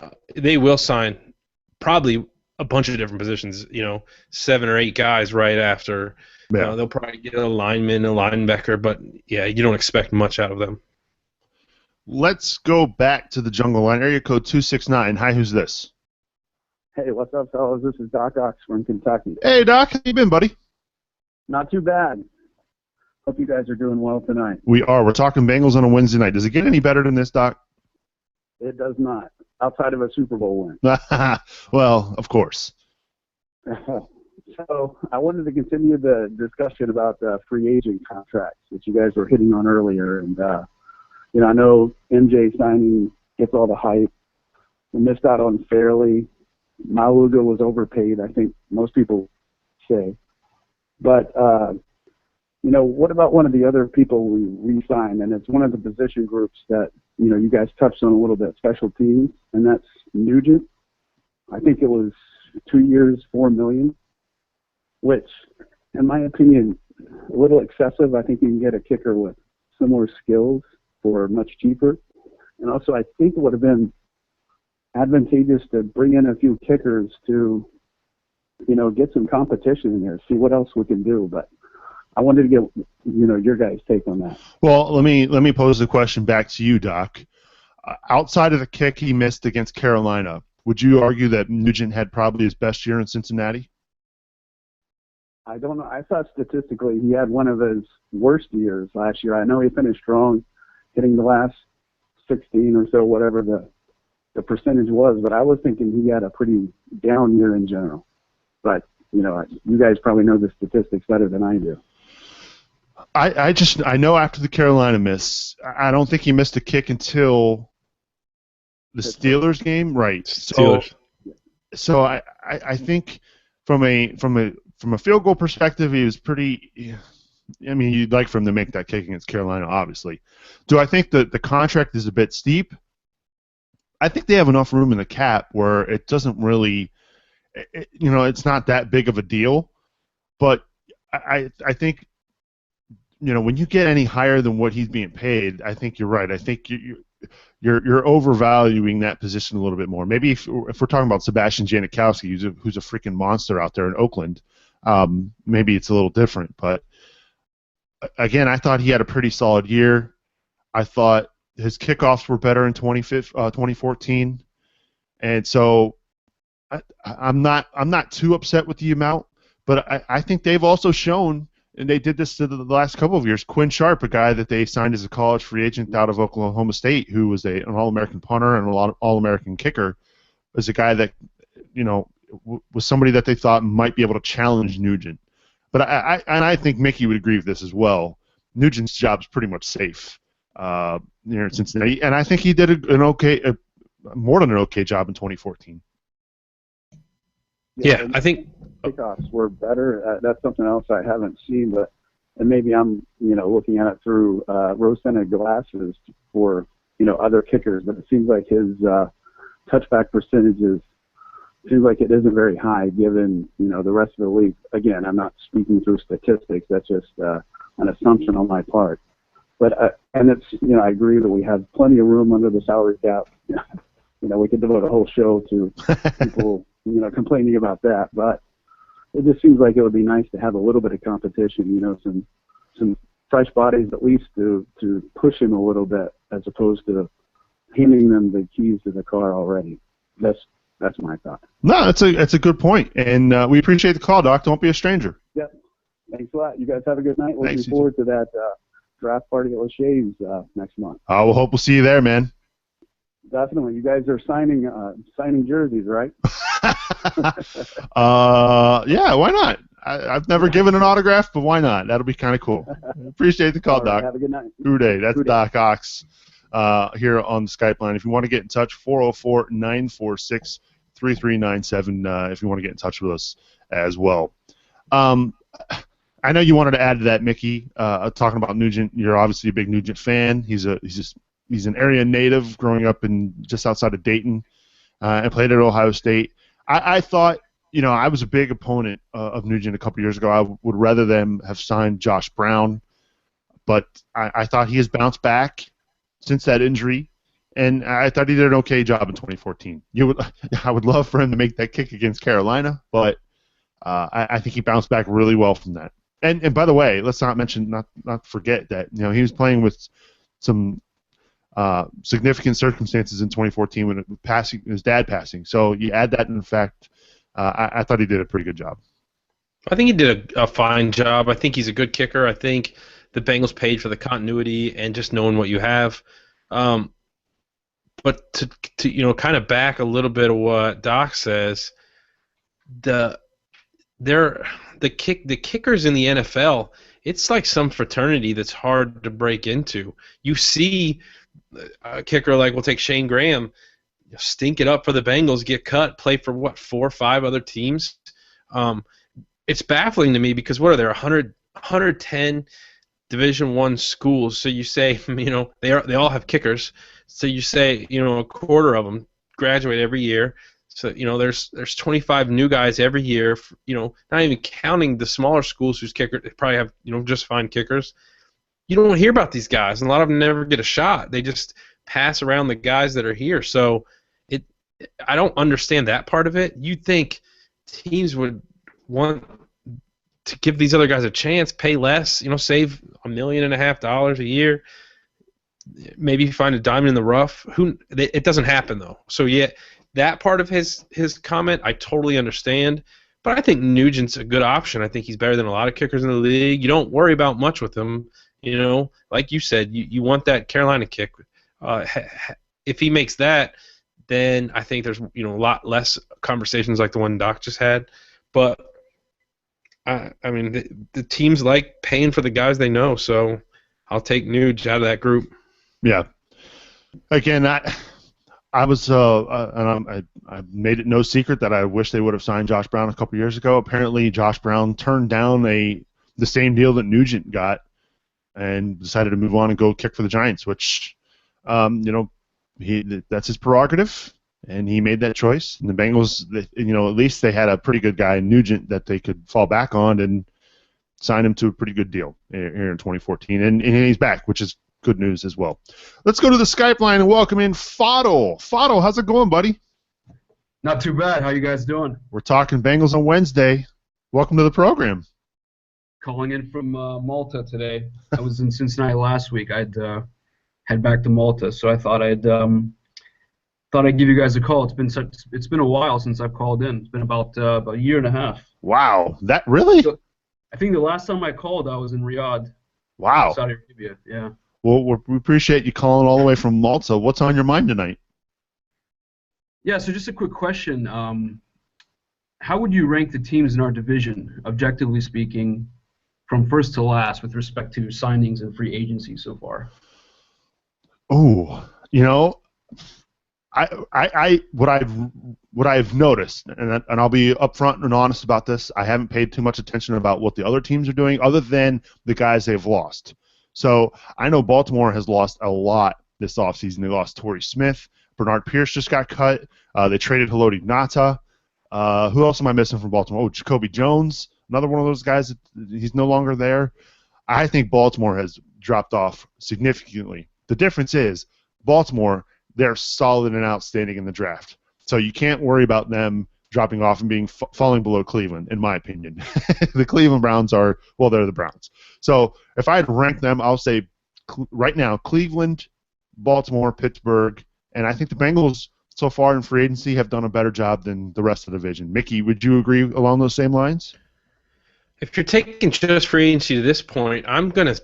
probably a bunch of different positions, 7 or 8 guys right after. Yeah. They'll probably get a lineman, a linebacker, but, you don't expect much out of them. Let's go back to the jungle line. Area code 269. Hi, who's this? Hey, what's up, fellas? This is Doc Ox from Kentucky. Hey, Doc. How you been, buddy? Not too bad. Hope you guys are doing well tonight. We are. We're talking Bengals on a Wednesday night. Does it get any better than this, Doc? It does not, outside of a Super Bowl win. Well, of course. So I wanted to continue the discussion about free agent contracts that you guys were hitting on earlier. And, I know MJ signing gets all the hype. We missed out on Fairley. Mauga was overpaid, I think most people say. But, what about one of the other people we re-signed? And it's one of the position groups that, you guys touched on a little bit, special teams, and that's Nugent. I think it was 2 years, $4 million, which, in my opinion, a little excessive. I think you can get a kicker with similar skills for much cheaper. And also, I think it would have been advantageous to bring in a few kickers to, get some competition in there, see what else we can do. But I wanted to get, your guys' take on that. Well, let me pose the question back to you, Doc. outside of the kick he missed against Carolina, would you argue that Nugent had probably his best year in Cincinnati? I don't know. I thought statistically he had one of his worst years last year. I know he finished strong, hitting the last 16 or so, whatever the percentage was, but I was thinking he had a pretty down year in general. But, you guys probably know the statistics better than I do. I know after the Carolina miss, I don't think he missed a kick until the Steelers game, right? Steelers. So I think from a field goal perspective, he was pretty. I mean, you'd like for him to make that kick against Carolina, obviously. Do I think that the contract is a bit steep? I think they have enough room in the cap where it doesn't really, it's not that big of a deal. But I think, when you get any higher than what he's being paid, I think you're right. I think you're overvaluing that position a little bit more. Maybe if we're talking about Sebastian Janikowski, who's a freaking monster out there in Oakland, maybe it's a little different. But again, I thought he had a pretty solid year. I thought his kickoffs were better in 2014, and so I'm not too upset with the amount. But I think they've also shown, and they did this to the last couple of years. Quinn Sharp, a guy that they signed as a college free agent out of Oklahoma State, who was an All-American punter and an All-American kicker, was a guy that was somebody that they thought might be able to challenge Nugent. But I think Mickey would agree with this as well. Nugent's job's pretty much safe in Cincinnati, and I think he did more than an okay job in 2014. Yeah, I think kickoffs were better. That's something else I haven't seen, but and maybe I'm looking at it through rose-tinted glasses for other kickers. But it seems like his touchback percentages seems like it isn't very high given the rest of the league. Again, I'm not speaking through statistics. That's just an assumption on my part. But and it's I agree that we have plenty of room under the salary cap. We could devote a whole show to people complaining about that, but it just seems like it would be nice to have a little bit of competition, some fresh bodies at least to push him a little bit, as opposed to handing them the keys to the car already. That's my thought. No, that's a good point, and we appreciate the call, Doc. Don't be a stranger. Yeah, thanks a lot. You guys have a good night. Looking forward to that draft party at Lachey's next month. We'll hope we'll see you there, man. Definitely. You guys are signing jerseys, right? Yeah, why not? I've never given an autograph, but why not? That'll be kind of cool. Appreciate the call, Doc. Have a good night. Uday, that's Doc Ox here on the Skype line. If you want to get in touch, 404-946-3397 if you want to get in touch with us as well. I know you wanted to add to that, Mickey, talking about Nugent. You're obviously a big Nugent fan. He's an area native, growing up in just outside of Dayton, and played at Ohio State. I thought, I was a big opponent of Nugent a couple years ago. I would rather them have signed Josh Brown, but I thought he has bounced back since that injury, and I thought he did an okay job in 2014. I would love for him to make that kick against Carolina, but I think he bounced back really well from that. And by the way, let's not forget that he was playing with some significant circumstances in 2014 when his dad passing. So you add that in fact, I thought he did a pretty good job. I think he did a fine job. I think he's a good kicker. I think the Bengals paid for the continuity and just knowing what you have. But to kind of back a little bit of what Doc says, the kickers in the NFL, it's like some fraternity that's hard to break into. You see a kicker like, we'll take Shane Graham, stink it up for the Bengals, get cut, play for 4 or 5 other teams. It's baffling to me because what are there, 110 Division I schools? So you say, they all have kickers. So you say, a quarter of them graduate every year. So there's 25 new guys every year. Not even counting the smaller schools whose kickers they probably have just fine kickers. You don't hear about these guys, and a lot of them never get a shot. They just pass around the guys that are here. So I don't understand that part of it. You'd think teams would want to give these other guys a chance, pay less, save $1.5 million a year. maybe find a diamond in the rough. It doesn't happen though. So yeah, that part of his comment I totally understand. But I think Nugent's a good option. I think he's better than a lot of kickers in the league. You don't worry about much with him. You know, like you said, you want that Carolina kick. If he makes that, then I think there's a lot less conversations like the one Doc just had. But I mean, the teams like paying for the guys they know, so I'll take Nuge out of that group. Yeah. Again, I was, and I made it no secret that I wish they would have signed Josh Brown a couple years ago. Apparently, Josh Brown turned down the same deal that Nugent got, and decided to move on and go kick for the Giants, which, that's his prerogative, and he made that choice. And the Bengals, at least they had a pretty good guy in Nugent that they could fall back on and sign him to a pretty good deal here in 2014, and he's back, which is good news as well. Let's go to the Skype line and welcome in Fadl. Fadl, how's it going, buddy? Not too bad. How you guys doing? We're talking Bengals on Wednesday. Welcome to the program. Calling in from Malta today. I was in Cincinnati last week. I'd head back to Malta, so I thought I'd give you guys a call. It's been a while since I've called in. It's been about a year and a half. Wow, that really? So, I think the last time I called, I was in Riyadh. Wow. Saudi Arabia. Yeah. Well, we appreciate you calling all the way from Malta. What's on your mind tonight? Yeah, so just a quick question. How would you rank the teams in our division, objectively speaking, from first to last with respect to signings and free agency so far? Oh, what I've noticed, and I'll be upfront and honest about this, I haven't paid too much attention about what the other teams are doing other than the guys they've lost. So I know Baltimore has lost a lot this offseason. They lost Torrey Smith. Bernard Pierce just got cut. They traded Haloti Ngata. Who else am I missing from Baltimore? Oh, Jacoby Jones, another one of those guys. He's no longer there. I think Baltimore has dropped off significantly. The difference is Baltimore, they're solid and outstanding in the draft. So you can't worry about them dropping off and falling below Cleveland, in my opinion. The Cleveland Browns they're the Browns. So if I had to rank them, I'll say right now Cleveland, Baltimore, Pittsburgh, and I think the Bengals so far in free agency have done a better job than the rest of the division. Mickey, would you agree along those same lines? If you're taking just free agency to this point, I'm going to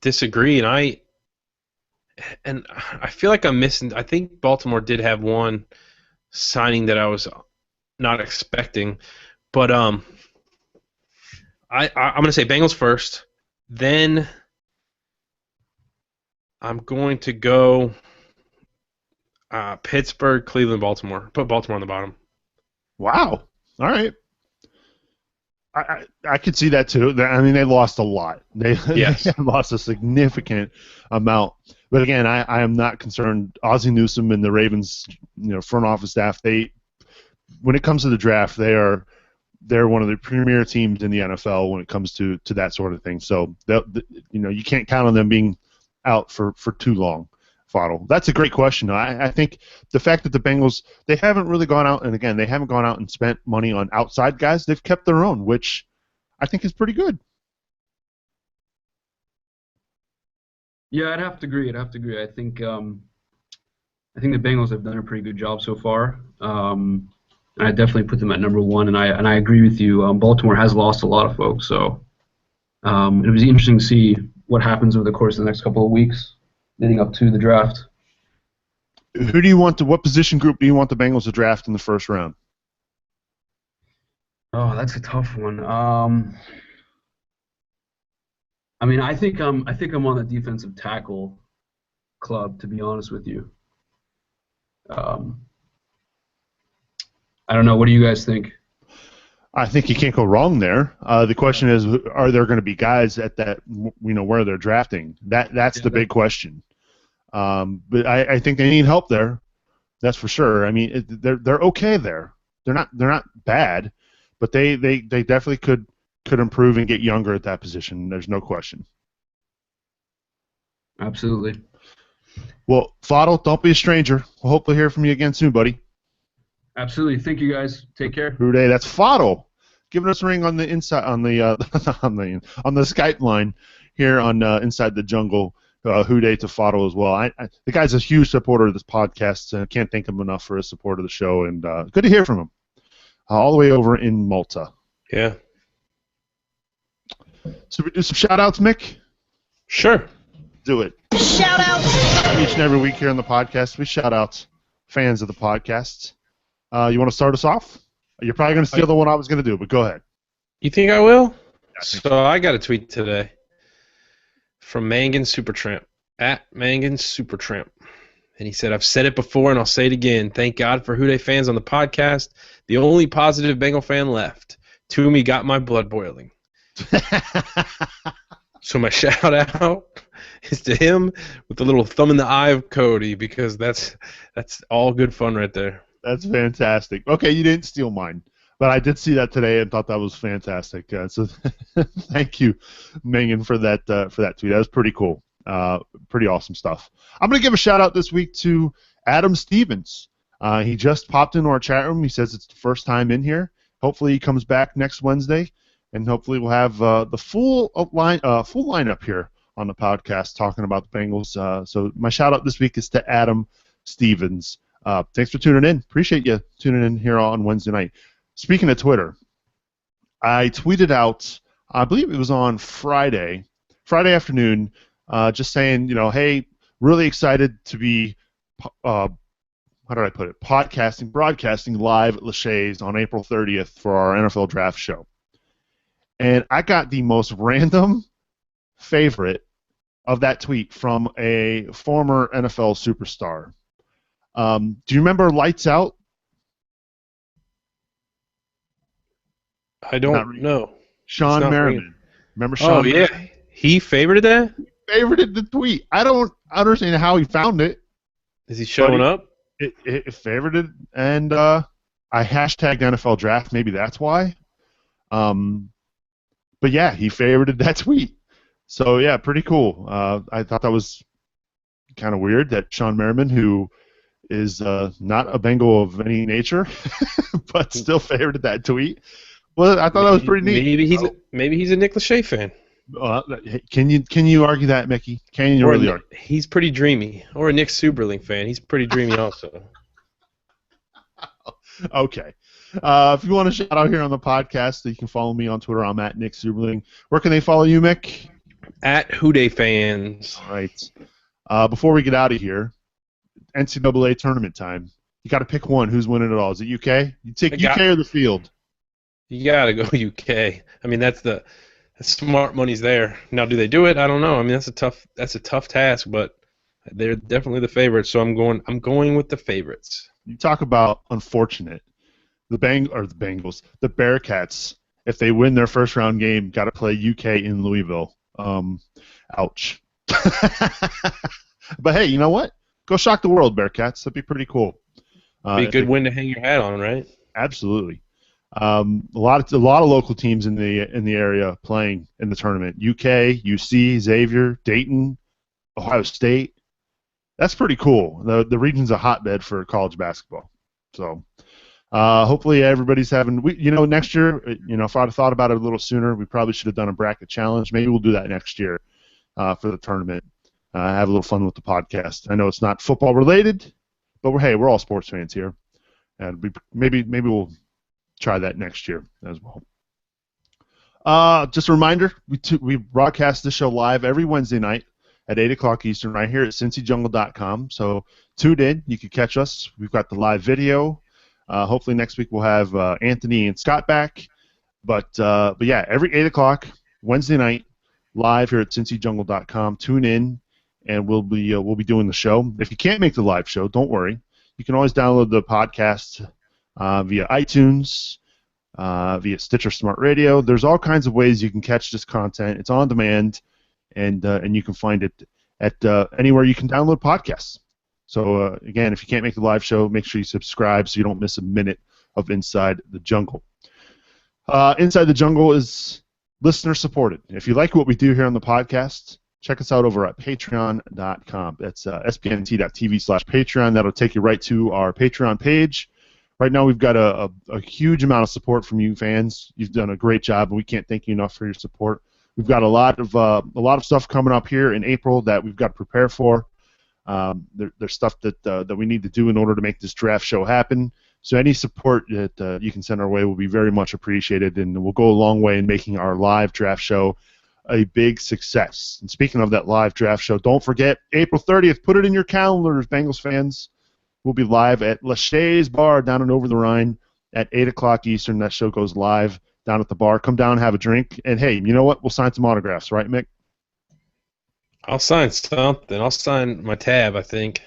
disagree, and I feel like I'm missing. I think Baltimore did have one signing that I was not expecting, but I'm going to say Bengals first. Then I'm going to go Pittsburgh, Cleveland, Baltimore. Put Baltimore on the bottom. Wow. All right. I could see that too. I mean, they lost a lot. They lost a significant amount. But again, I am not concerned. Ozzie Newsome and the Ravens, front office staff, when it comes to the draft, they're one of the premier teams in the NFL when it comes to that sort of thing. So you can't count on them being out for too long. Fadl. That's a great question. I think the fact that the Bengals, they haven't really gone out, and again, they haven't gone out and spent money on outside guys. They've kept their own, which I think is pretty good. Yeah, I'd have to agree. I think the Bengals have done a pretty good job so far. And I definitely put them at number one, and I agree with you. Baltimore has lost a lot of folks, so it was interesting to see what happens over the course of the next couple of weeks leading up to the draft. What position group do you want the Bengals to draft in the first round? Oh, that's a tough one. I think I'm on the defensive tackle club, to be honest with you. I don't know. What do you guys think? I think you can't go wrong there. The question is, are there going to be guys at that, where they're drafting? That's the big question. But I think they need help there. That's for sure. I mean, they're okay there. They're not bad, but they definitely could improve and get younger at that position. There's no question. Absolutely. Well, Fadl, don't be a stranger. We'll hopefully hear from you again soon, buddy. Absolutely. Thank you, guys. Take care. Hooray. That's Fadl giving us a ring on the inside on the Skype line here on Inside the Jungle. Houday to follow as well. The guy's a huge supporter of this podcast, and I can't thank him enough for his support of the show. And good to hear from him, all the way over in Malta. Yeah. So we do some shout-outs, Mick? Sure. Do it. Shout-outs! Each and every week here on the podcast, we shout-out fans of the podcast. You want to start us off? You're probably going to steal the one I was going to do, but go ahead. You think I will? I got a tweet today from Mangan Supertramp, at Mangan Supertramp. And he said, I've said it before and I'll say it again. Thank God for Houday fans on the podcast. The only positive Bengal fan left. Toomey got my blood boiling. So my shout-out is to him with the little thumb in the eye of Cody, because that's all good fun right there. That's fantastic. Okay, you didn't steal mine, but I did see that today and thought that was fantastic. So thank you, Mangan, for that tweet. That was pretty cool. Pretty awesome stuff. I'm going to give a shout-out this week to Adam Stevens. He just popped into our chat room. He says it's the first time in here. Hopefully he comes back next Wednesday, and hopefully we'll have the full lineup here on the podcast talking about the Bengals. So my shout-out this week is to Adam Stevens. Thanks for tuning in. Appreciate you tuning in here on Wednesday night. Speaking of Twitter, I tweeted out, I believe it was on Friday afternoon, just saying, hey, really excited to be, how did I put it, broadcasting live at Lachey's on April 30th for our NFL Draft Show. And I got the most random favorite of that tweet from a former NFL superstar. Do you remember Lights Out? I don't know. Sean Merriman. Remember Sean? Oh, yeah. Merriman? He favorited that? Favorited the tweet. I don't understand how he found it. Is he showing up? It favorited, and I hashtagged NFL Draft. Maybe that's why. But yeah, he favorited that tweet. So yeah, pretty cool. I thought that was kind of weird that Sean Merriman, who is not a Bengal of any nature, but still favorited that tweet. Well, I thought that was pretty neat. Maybe he's a Nick Lachey fan. Can you argue that, Mickey? Can you really argue? He's pretty dreamy. Or a Nick Superling fan. He's pretty dreamy also. Okay. If you want to shout out here on the podcast, you can follow me on Twitter. I'm at Nick Superling. Where can they follow you, Mick? At Houday fans. All right. Before we get out of here, NCAA tournament time. You got to pick one. Who's winning it all? Is it UK? You take UK or the field? You got to go UK. I mean, that's the smart money's there. Now, do they do it? I don't know. I mean, that's a tough task, but they're definitely the favorites. So I'm going with the favorites. You talk about unfortunate. The Bengals, the Bearcats, if they win their first round game, got to play UK in Louisville. Ouch. But hey, you know what? Go shock the world, Bearcats. That'd be pretty cool. Be a good win to hang your hat on, right? Absolutely. A lot of local teams in the area playing in the tournament. UK, UC, Xavier, Dayton, Ohio State. That's pretty cool. The region's a hotbed for college basketball. So hopefully everybody's having. Next year, if I'd have thought about it a little sooner, we probably should have done a bracket challenge. Maybe we'll do that next year for the tournament. Have a little fun with the podcast. I know it's not football related, but we're all sports fans here, and maybe we'll try that next year as well. Just a reminder, we broadcast this show live every Wednesday night at 8 o'clock Eastern right here at cincyjungle.com. So tune in. You can catch us. We've got the live video. Hopefully next week we'll have Anthony and Scott back. But yeah, every 8 o'clock Wednesday night live here at cincyjungle.com. Tune in, and we'll be doing the show. If you can't make the live show, don't worry. You can always download the podcast via iTunes, via Stitcher Smart Radio. There's all kinds of ways you can catch this content. It's on demand, and you can find it at anywhere you can download podcasts. So again, if you can't make the live show, make sure you subscribe so you don't miss a minute of Inside the Jungle. Inside the Jungle is listener supported. If you like what we do here on the podcast, check us out over at patreon.com. That's spnt.tv/Patreon. That'll take you right to our Patreon page. Right now we've got a huge amount of support from you fans. You've done a great job, and we can't thank you enough for your support. We've got a lot of stuff coming up here in April that we've got to prepare for. There's stuff that we need to do in order to make this draft show happen. So any support that you can send our way will be very much appreciated, and will go a long way in making our live draft show a big success. And speaking of that live draft show, don't forget, April 30th, put it in your calendars, Bengals fans. We'll be live at Lachey's Bar down in Over the Rhine at 8 o'clock Eastern. That show goes live down at the bar. Come down, have a drink, and hey, you know what? We'll sign some autographs, right, Mick? I'll sign something. I'll sign my tab, I think.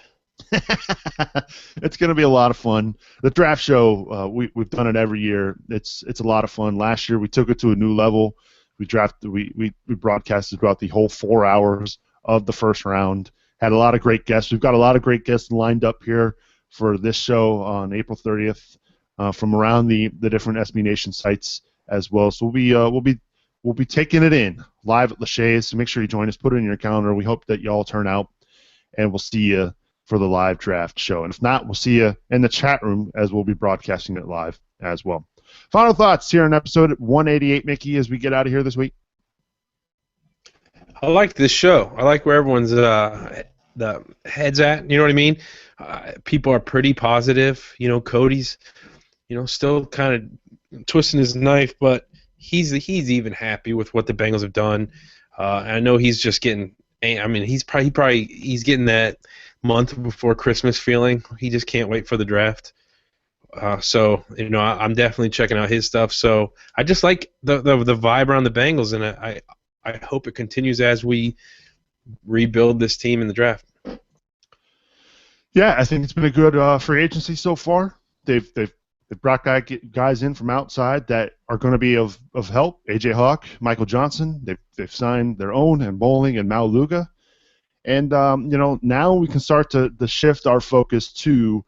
It's going to be a lot of fun. The draft show, we've done it every year. It's a lot of fun. Last year we took it to a new level. We broadcasted throughout the whole 4 hours of the first round. Had a lot of great guests. We've got a lot of great guests lined up here for this show on April 30th from around the different SB Nation sites as well. So we'll be taking it in live at Lachey's. So make sure you join us. Put it in your calendar. We hope that you all turn out, and we'll see you for the live draft show. And if not, we'll see you in the chat room as we'll be broadcasting it live as well. Final thoughts here on episode 188, Mickey, as we get out of here this week. I like this show. I like where everyone's the head's at. You know what I mean? People are pretty positive. You know, Cody's, still kind of twisting his knife, but he's even happy with what the Bengals have done. I know he's just getting. I mean, he's getting that month before Christmas feeling. He just can't wait for the draft. So I'm definitely checking out his stuff. So I just like the vibe around the Bengals, and I hope it continues as we rebuild this team in the draft. Yeah, I think it's been a good free agency so far. They've brought guys in from outside that are going to be of help. AJ Hawk, Michael Johnson. They've signed their own, and Bowling and Maluga. And now we can start to shift our focus to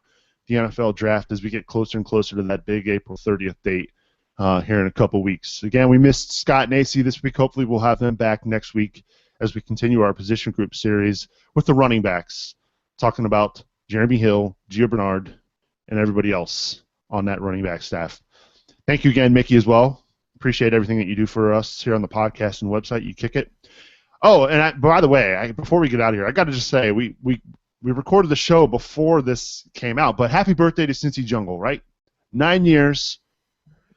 the NFL draft as we get closer and closer to that big April 30th date here in a couple weeks. Again, we missed Scott and AC this week. Hopefully we'll have them back next week as we continue our position group series with the running backs, talking about Jeremy Hill, Gio Bernard, and everybody else on that running back staff. Thank you again, Mickey, as well. Appreciate everything that you do for us here on the podcast and website. You kick it. Oh, and by the way, before we get out of here, I got to just say, we recorded the show before this came out, but happy birthday to Cincy Jungle, right? 9 years,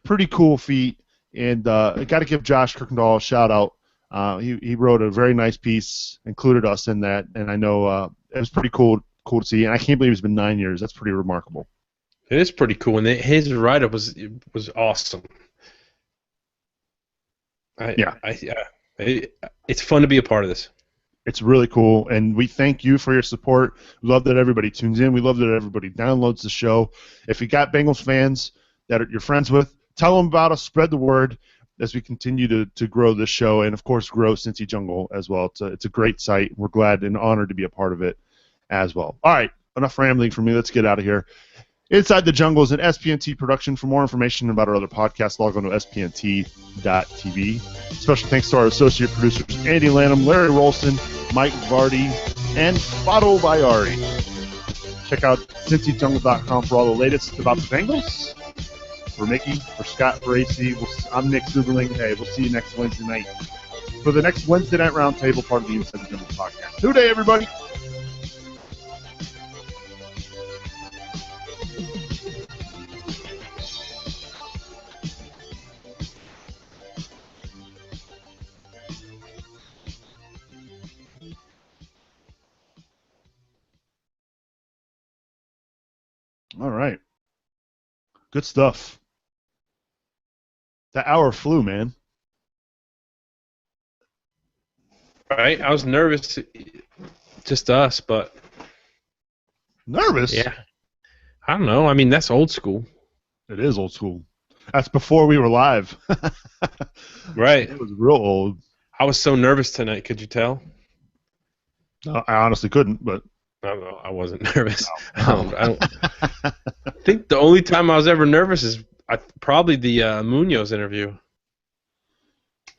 pretty cool feat, and I got to give Josh Kirkendall a shout out. He wrote a very nice piece, included us in that, and I know it was pretty cool to see, and I can't believe it's been 9 years. That's pretty remarkable. It is pretty cool, and his write-up was awesome. It's fun to be a part of this. It's really cool, and we thank you for your support. We love that everybody tunes in. We love that everybody downloads the show. If you got Bengals fans that you're friends with, tell them about us. Spread the word as we continue to grow this show, and, of course, grow Cincy Jungle as well. It's a great site. We're glad and honored to be a part of it as well. All right, enough rambling for me. Let's get out of here. Inside the Jungle is an SPNT production. For more information about our other podcasts, log on to spnt.tv. Special thanks to our associate producers, Andy Lanham, Larry Rolston, Mike Vardy, and Fado Bayari. Check out CincyJungle.com for all the latest about the Bengals. For Mickey, for Scott, for AC, I'm Nick Zuberling. Hey, we'll see you next Wednesday night for the next Wednesday Night Roundtable, part of the Inside the Jungle podcast. Good day, everybody. All right. Good stuff. That hour flew, man. Right? I was nervous, just us, but... Nervous? Yeah. I don't know. I mean, that's old school. It is old school. That's before we were live. Right. It was real old. I was so nervous tonight, could you tell? No, I honestly couldn't, but... I wasn't nervous. I think the only time I was ever nervous is probably the Munoz interview.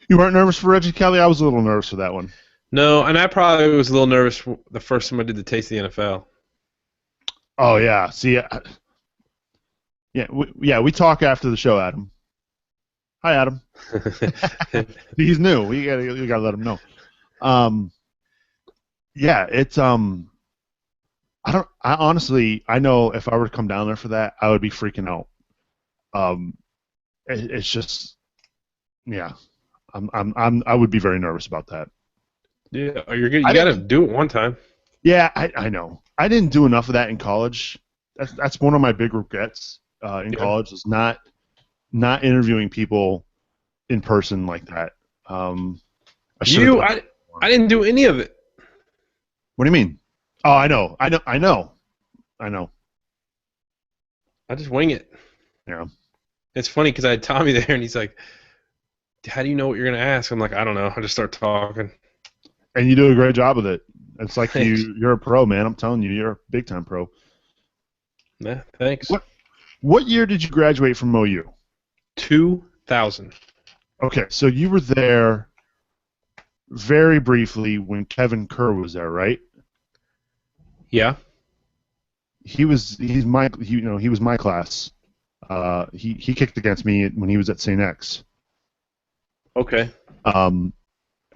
You weren't nervous for Reggie Kelly? I was a little nervous for that one. No, and I probably was a little nervous the first time I did the Taste of the NFL. Oh, yeah. See, we talk after the show, Adam. Hi, Adam. He's new. You gotta let him know. Yeah, it's I honestly know if I were to come down there for that, I would be freaking out. It's just, yeah, I would be very nervous about that. Yeah, you're good. You got to do it one time. Yeah, I know. I didn't do enough of that in college. That's one of my big regrets in college is not interviewing people in person like that. I didn't do any of it. What do you mean? Oh, I know. I just wing it. Yeah. It's funny because I had Tommy there, and he's like, "How do you know what you're going to ask?" I'm like, "I don't know. I just start talking." And you do a great job with it. It's like you're a pro, man. I'm telling you, you're a big time pro. Yeah, thanks. What year did you graduate from OU? 2000. Okay, so you were there very briefly when Kevin Kerr was there, right? Yeah. He was my class. He kicked against me when he was at St. X. Okay.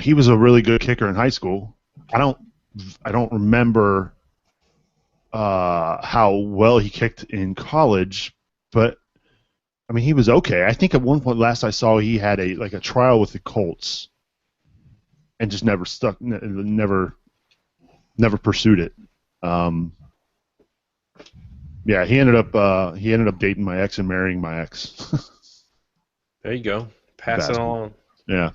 He was a really good kicker in high school. I don't remember how well he kicked in college, but I mean he was okay. I think at one point last I saw he had a trial with the Colts, and just never pursued it. Yeah, he ended up dating my ex and marrying my ex. There you go. Pass it along. Yeah.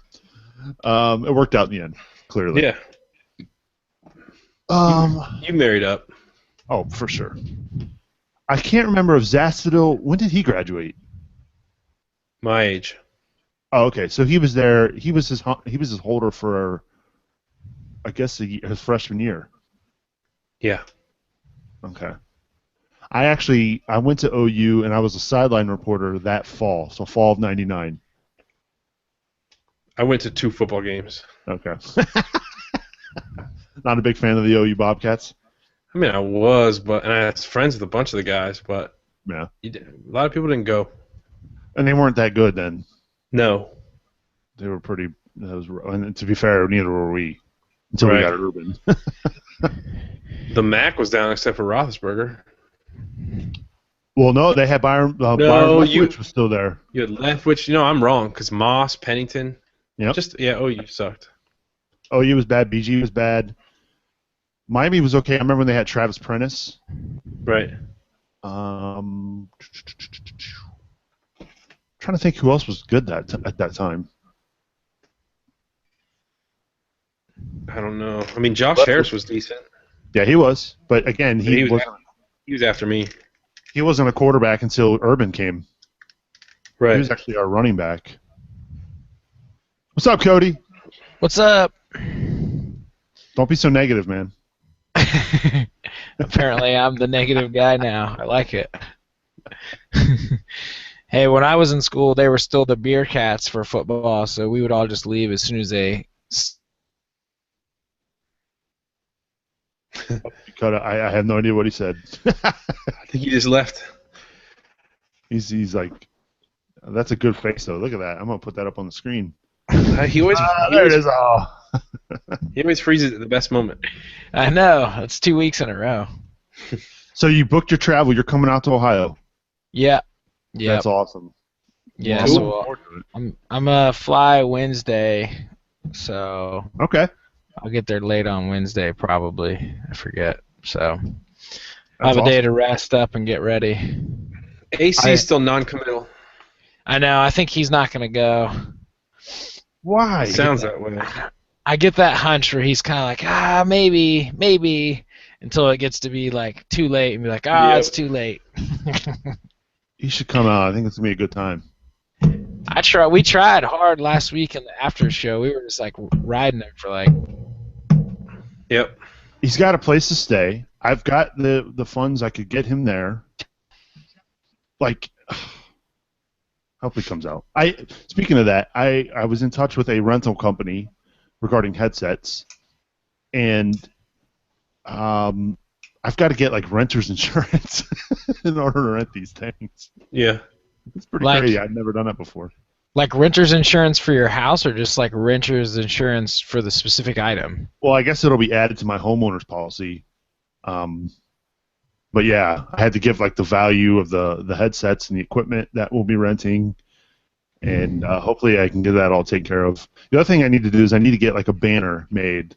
It worked out in the end, clearly. Yeah. You married up. Oh, for sure. I can't remember if Zastadil. When did he graduate? My age. Oh, okay. So he was there. He was his holder for, I guess, his freshman year. Yeah. Okay. I went to OU and I was a sideline reporter that fall, so fall of '99. I went to 2 football games. Okay. Not a big fan of the OU Bobcats? I mean, I was, and I was friends with a bunch of the guys, but yeah, a lot of people didn't go. And they weren't that good then. No. They were pretty. And to be fair, neither were we until we got Urban. The MAC was down except for Roethlisberger. Well, no, they had Byron. Byron Leftwich was still there. You had Leftwich. I'm wrong because Moss, Pennington. Yeah. OU sucked. OU was bad. BG was bad. Miami was okay. I remember when they had Travis Prentice. Right. Trying to think who else was good at that time. I don't know. I mean, Josh Harris was decent. Yeah, he was. But again, he was after me. He wasn't a quarterback until Urban came. Right. He was actually our running back. What's up, Cody? What's up? Don't be so negative, man. Apparently, I'm the negative guy now. I like it. Hey, when I was in school, they were still the beer cats for football, so we would all just leave as soon as they. I have no idea what he said. I think he just left. He's like, that's a good face though. Look at that. I'm gonna put that up on the screen. He always there it is. Oh. He always freezes at the best moment. I know. It's 2 weeks in a row. So you booked your travel. You're coming out to Ohio. Yeah. Yeah. That's awesome. Yeah. So I'm fly Wednesday. So. Okay. I'll get there late on Wednesday probably. I forget. So. I'll have a day to rest up and get ready. AC is still non-committal. I know. I think he's not going to go. Why? Sounds that way. I get that hunch where he's kind of like, maybe, until it gets to be like too late and be like, it's too late. He should come out. I think it's gonna be a good time. We tried hard last week in the after show. We were just like riding it for like. Yep. He's got a place to stay. I've got the funds. I could get him there. Like. Hope he comes out. Speaking of that, I was in touch with a rental company regarding headsets, and I've got to get like renter's insurance in order to rent these things. Yeah, it's pretty crazy. I've never done that before. Like renter's insurance for your house, or just like renter's insurance for the specific item? Well, I guess it'll be added to my homeowner's policy. But yeah, I had to give like the value of the headsets and the equipment that we'll be renting, and hopefully I can get that all taken care of. The other thing I need to do is I need to get like a banner made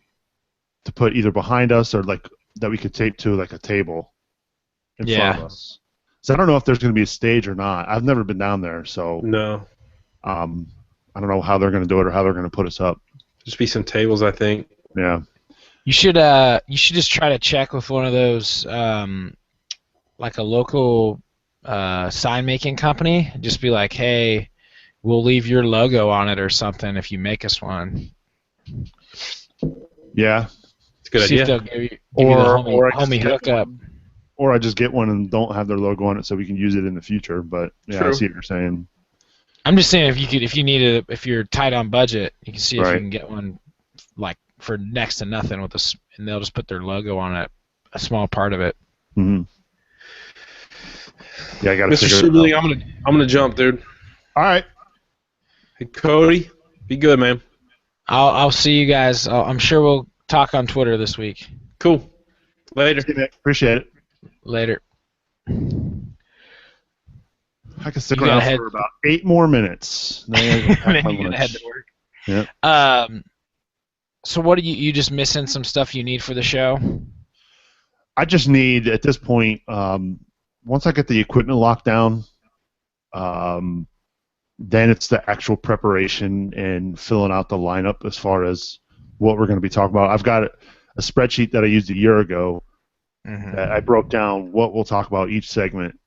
to put either behind us or like that we could tape to like a table in front of us. So I don't know if there's going to be a stage or not. I've never been down there, so No. I don't know how they're going to do it or how they're going to put us up. Just be some tables, I think. Yeah. You should just try to check with one of those like a local sign making company. Just be like, hey, we'll leave your logo on it or something if you make us one. Yeah. It's a good See idea. if they'll give you the homie hookup. Or I just get one and don't have their logo on it so we can use it in the future. But yeah, True. I see what you're saying. I'm just saying if you're tight on budget, you can see if Right. you can get one like for next to nothing with this, and they'll just put their logo on it, a small part of it. Mm-hmm. Yeah, I got to Mr. figure it Superleague, out. I'm gonna jump, dude. All right. Hey, Cody, be good, man. I'll see you guys. I'm sure we'll talk on Twitter this week. Cool. Later. See you, Nick. Appreciate it. Later. I can stick You gotta around for about 8 more minutes. Then I gotta pack my Then you gotta head lunch. to work. Yeah. So what are you just missing some stuff you need for the show? I just need, at this point, once I get the equipment locked down, then it's the actual preparation and filling out the lineup as far as what we're going to be talking about. I've got a spreadsheet that I used a year ago that I broke down what we'll talk about each segment,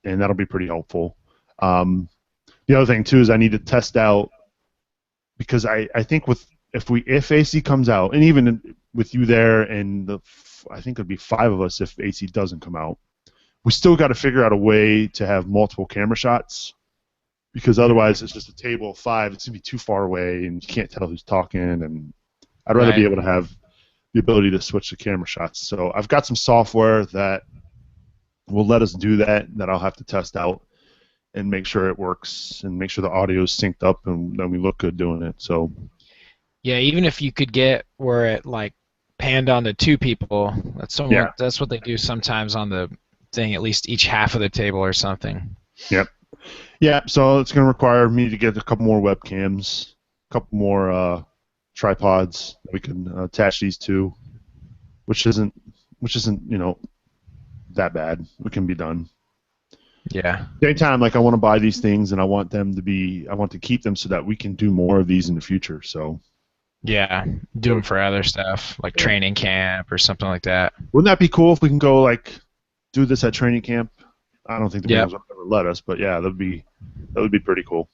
and that'll be pretty helpful. The other thing, too, is I need to test out, because I think if AC comes out, and even with you there and I think it'd be 5 of us if AC doesn't come out, we still got to figure out a way to have multiple camera shots, because otherwise it's just a table of 5. It's going to be too far away, and you can't tell who's talking, and I'd rather be able to have the ability to switch the camera shots. So I've got some software that will let us do that I'll have to test out and make sure it works and make sure the audio is synced up and then we look good doing it. So Yeah, even if you could get where it like panned onto 2 people, that's what they do sometimes on the thing, at least each half of the table or something. Yep. Yeah, so it's going to require me to get a couple more webcams, a couple more tripods that we can attach these to, which isn't that bad. It can be done. Yeah. Same time, like I want to buy these things and I want to keep them so that we can do more of these in the future. So Yeah, do them for other stuff like training camp or something like that. wouldn't that be cool if we can go like do this at training camp? I don't think the Bengals will ever let us, but yeah, that would be pretty cool.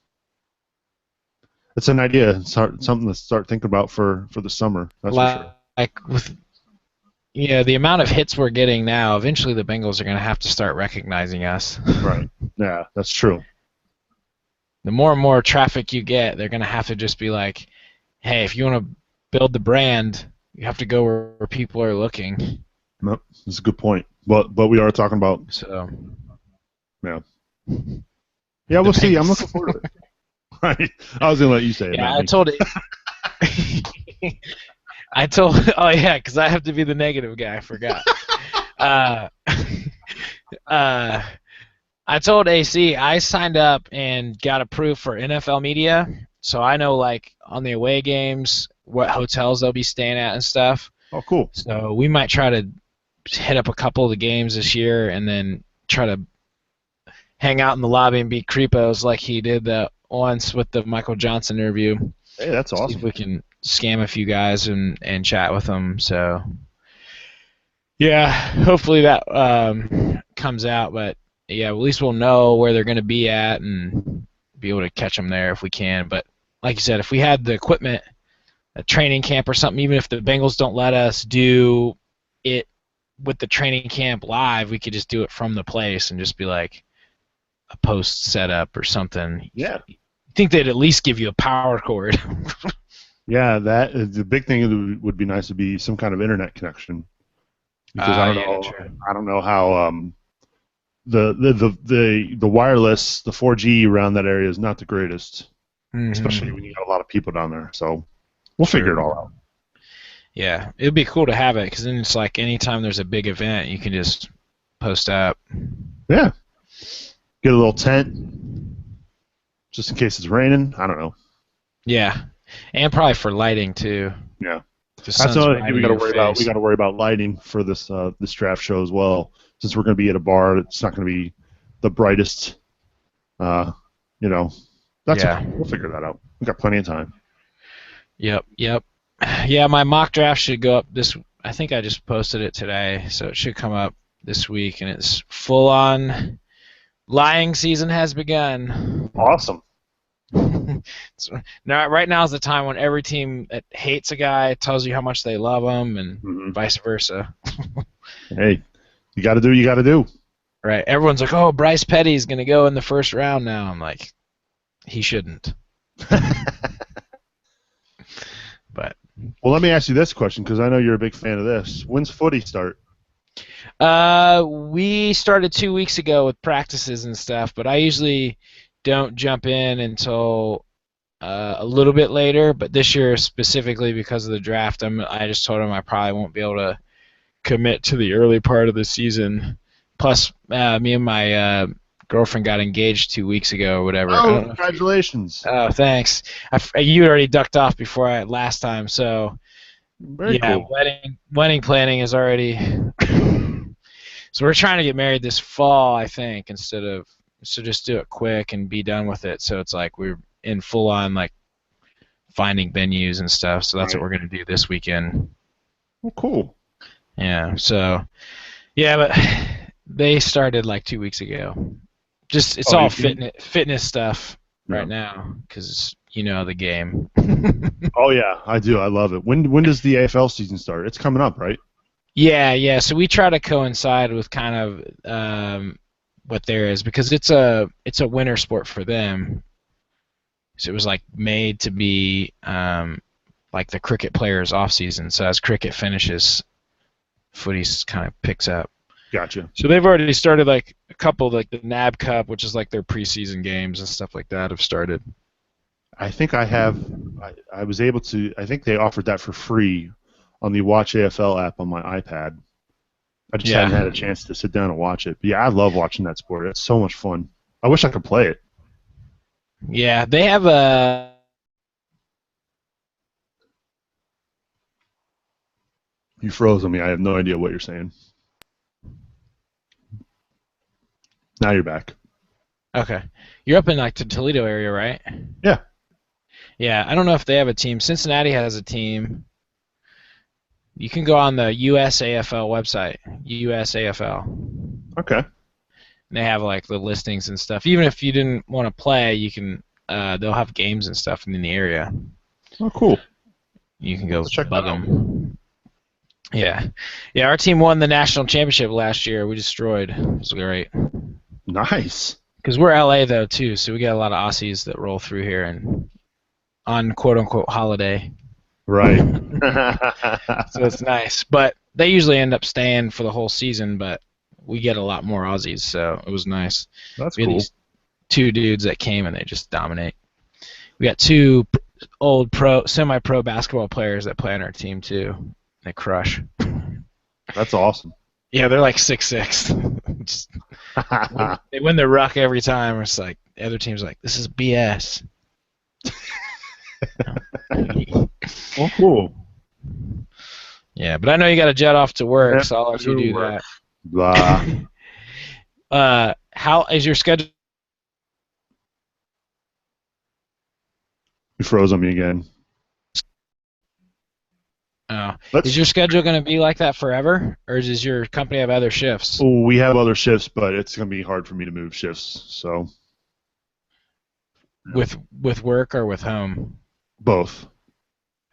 It's an idea, something to start thinking about for the summer. That's for sure. Like with the amount of hits we're getting now, eventually the Bengals are going to have to start recognizing us. Right. Yeah, that's true. The more and more traffic you get, they're going to have to just be like, hey, if you want to build the brand, you have to go where people are looking. Nope, that's a good point. But we are talking about. So. Yeah. Yeah, we'll see. I'm looking forward to it. Right. I was gonna let you say it. Yeah, I told it. Oh yeah, because I have to be the negative guy. I forgot. I told AC I signed up and got approved for NFL Media, so I know like on the away games what hotels they'll be staying at and stuff. Oh, cool. So we might try to hit up a couple of the games this year and then try to hang out in the lobby and be creepos like he did once with the Michael Johnson interview. Hey, that's awesome. See if we can scam a few guys and chat with them. So, yeah, hopefully that comes out. But, yeah, at least we'll know where they're going to be at and be able to catch them there if we can. But, like you said, if we had the equipment, a training camp or something, even if the Bengals don't let us do it with the training camp live, we could just do it from the place and just be like a post setup or something. Yeah. I think they'd at least give you a power cord. Yeah, that is the big thing. Would be nice to be some kind of internet connection, because I don't know how the wireless, the 4G around that area is not the greatest. especially when you got a lot of people down there. So we'll figure it all out. Yeah, it'd be cool to have it because then it's like anytime there's a big event, you can just post up. Yeah. Get a little tent just in case it's raining. I don't know. Yeah, and probably for lighting too. Yeah. The That's sun's another right thing we in got to your worry about. face. We got to worry about lighting for this draft show as well. Since we're going to be at a bar, it's not going to be the brightest. That's okay. We'll figure that out. We got plenty of time. Yep. Yeah, my mock draft should go up this. I think I just posted it today, so it should come up this week, and it's full on. Lying season has begun. Awesome. Right now is the time when every team that hates a guy tells you how much they love him, and vice versa. Hey, you got to do what you got to do. Right. Everyone's like, "Oh, Bryce Petty's going to go in the first round now." I'm like, he shouldn't. But well, let me ask you this question because I know you're a big fan of this. When's footy start? We started 2 weeks ago with practices and stuff, but I usually don't jump in until a little bit later. But this year, specifically because of the draft, I just told him I probably won't be able to commit to the early part of the season. Plus, me and my girlfriend got engaged 2 weeks ago or whatever. Oh, congratulations. Oh, thanks. You already ducked off before last time, so Very cool. Wedding planning is already. So we're trying to get married this fall, I think, so just do it quick and be done with it. So it's like we're in full on like finding venues and stuff. So that's what we're gonna do this weekend. Oh, cool. Yeah. So yeah, but they started like 2 weeks ago. Just it's all fitness stuff right now because you know the game. Oh yeah, I do. I love it. When does the AFL season start? It's coming up, right? Yeah. So we try to coincide with kind of what there is because it's a winter sport for them. So it was like made to be like the cricket players off season. So as cricket finishes, footy kind of picks up. Gotcha. So they've already started like a couple, like the NAB Cup, which is like their preseason games and stuff like that, have started. I think I have. I was able to. I think they offered that for free on the Watch AFL app on my iPad. I just hadn't had a chance to sit down and watch it. But yeah, I love watching that sport. It's so much fun. I wish I could play it. Yeah, they have a. You froze on me. I have no idea what you're saying. Now you're back. Okay. You're up in like the Toledo area, right? Yeah. Yeah, I don't know if they have a team. Cincinnati has a team. You can go on the USAFL website, USAFL. Okay. And they have like the listings and stuff. Even if you didn't want to play, you can. They'll have games and stuff in the area. Oh, cool. You can go bug them. Yeah. Our team won the national championship last year. We destroyed. It was great. Nice. Because we're LA though too, so we got a lot of Aussies that roll through here and on quote unquote holiday. Right. So it's nice, but they usually end up staying for the whole season. But we get a lot more Aussies, so it was nice. That's we had cool. these two dudes that came and they just dominate. We got two old semi-pro basketball players that play on our team too. They crush. That's awesome. Yeah, they're like 6'6". Just, they win the ruck every time. It's like the other team's like, this is BS. Oh, cool. Yeah, but I know you got to jet off to work, so I'll let you do that. Blah. How is your schedule? You froze on me again. Is your schedule going to be like that forever, or does your company have other shifts? Oh, we have other shifts, but it's going to be hard for me to move shifts. So. With work or with home? Both.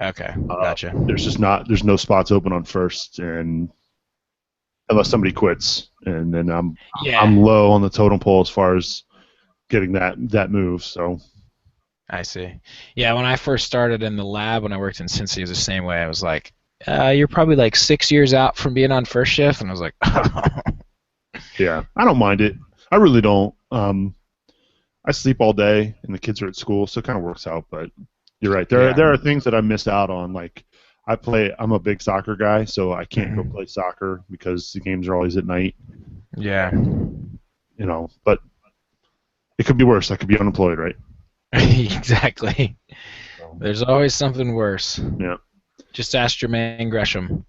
Okay, gotcha. There's no spots open on first, and unless somebody quits, and then I'm low on the totem pole as far as getting that move. So. I see. Yeah, when I first started in the lab, when I worked in Cincy, it was the same way. I was like, you're probably like 6 years out from being on first shift, and I was like, Yeah, I don't mind it. I really don't. I sleep all day, and the kids are at school, so it kind of works out. But you're right. There are things that I miss out on. Like I'm a big soccer guy, so I can't go play soccer because the games are always at night. Yeah. But it could be worse. I could be unemployed, right? Exactly. There's always something worse. Yeah. Just ask Jermaine Gresham.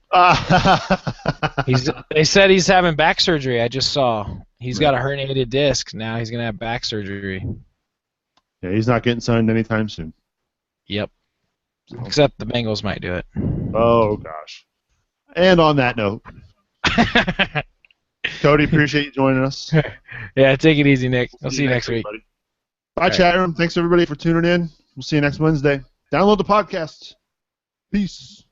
They said he's having back surgery. I just saw. He's got a herniated disc. Now he's going to have back surgery. Yeah, he's not getting signed anytime soon. Yep. Except the Bengals might do it. Oh, gosh. And on that note, Cody, appreciate you joining us. Yeah, take it easy, Nick. I'll see you next week. Buddy. Bye, chat room. Thanks, everybody, for tuning in. We'll see you next Wednesday. Download the podcast. Peace.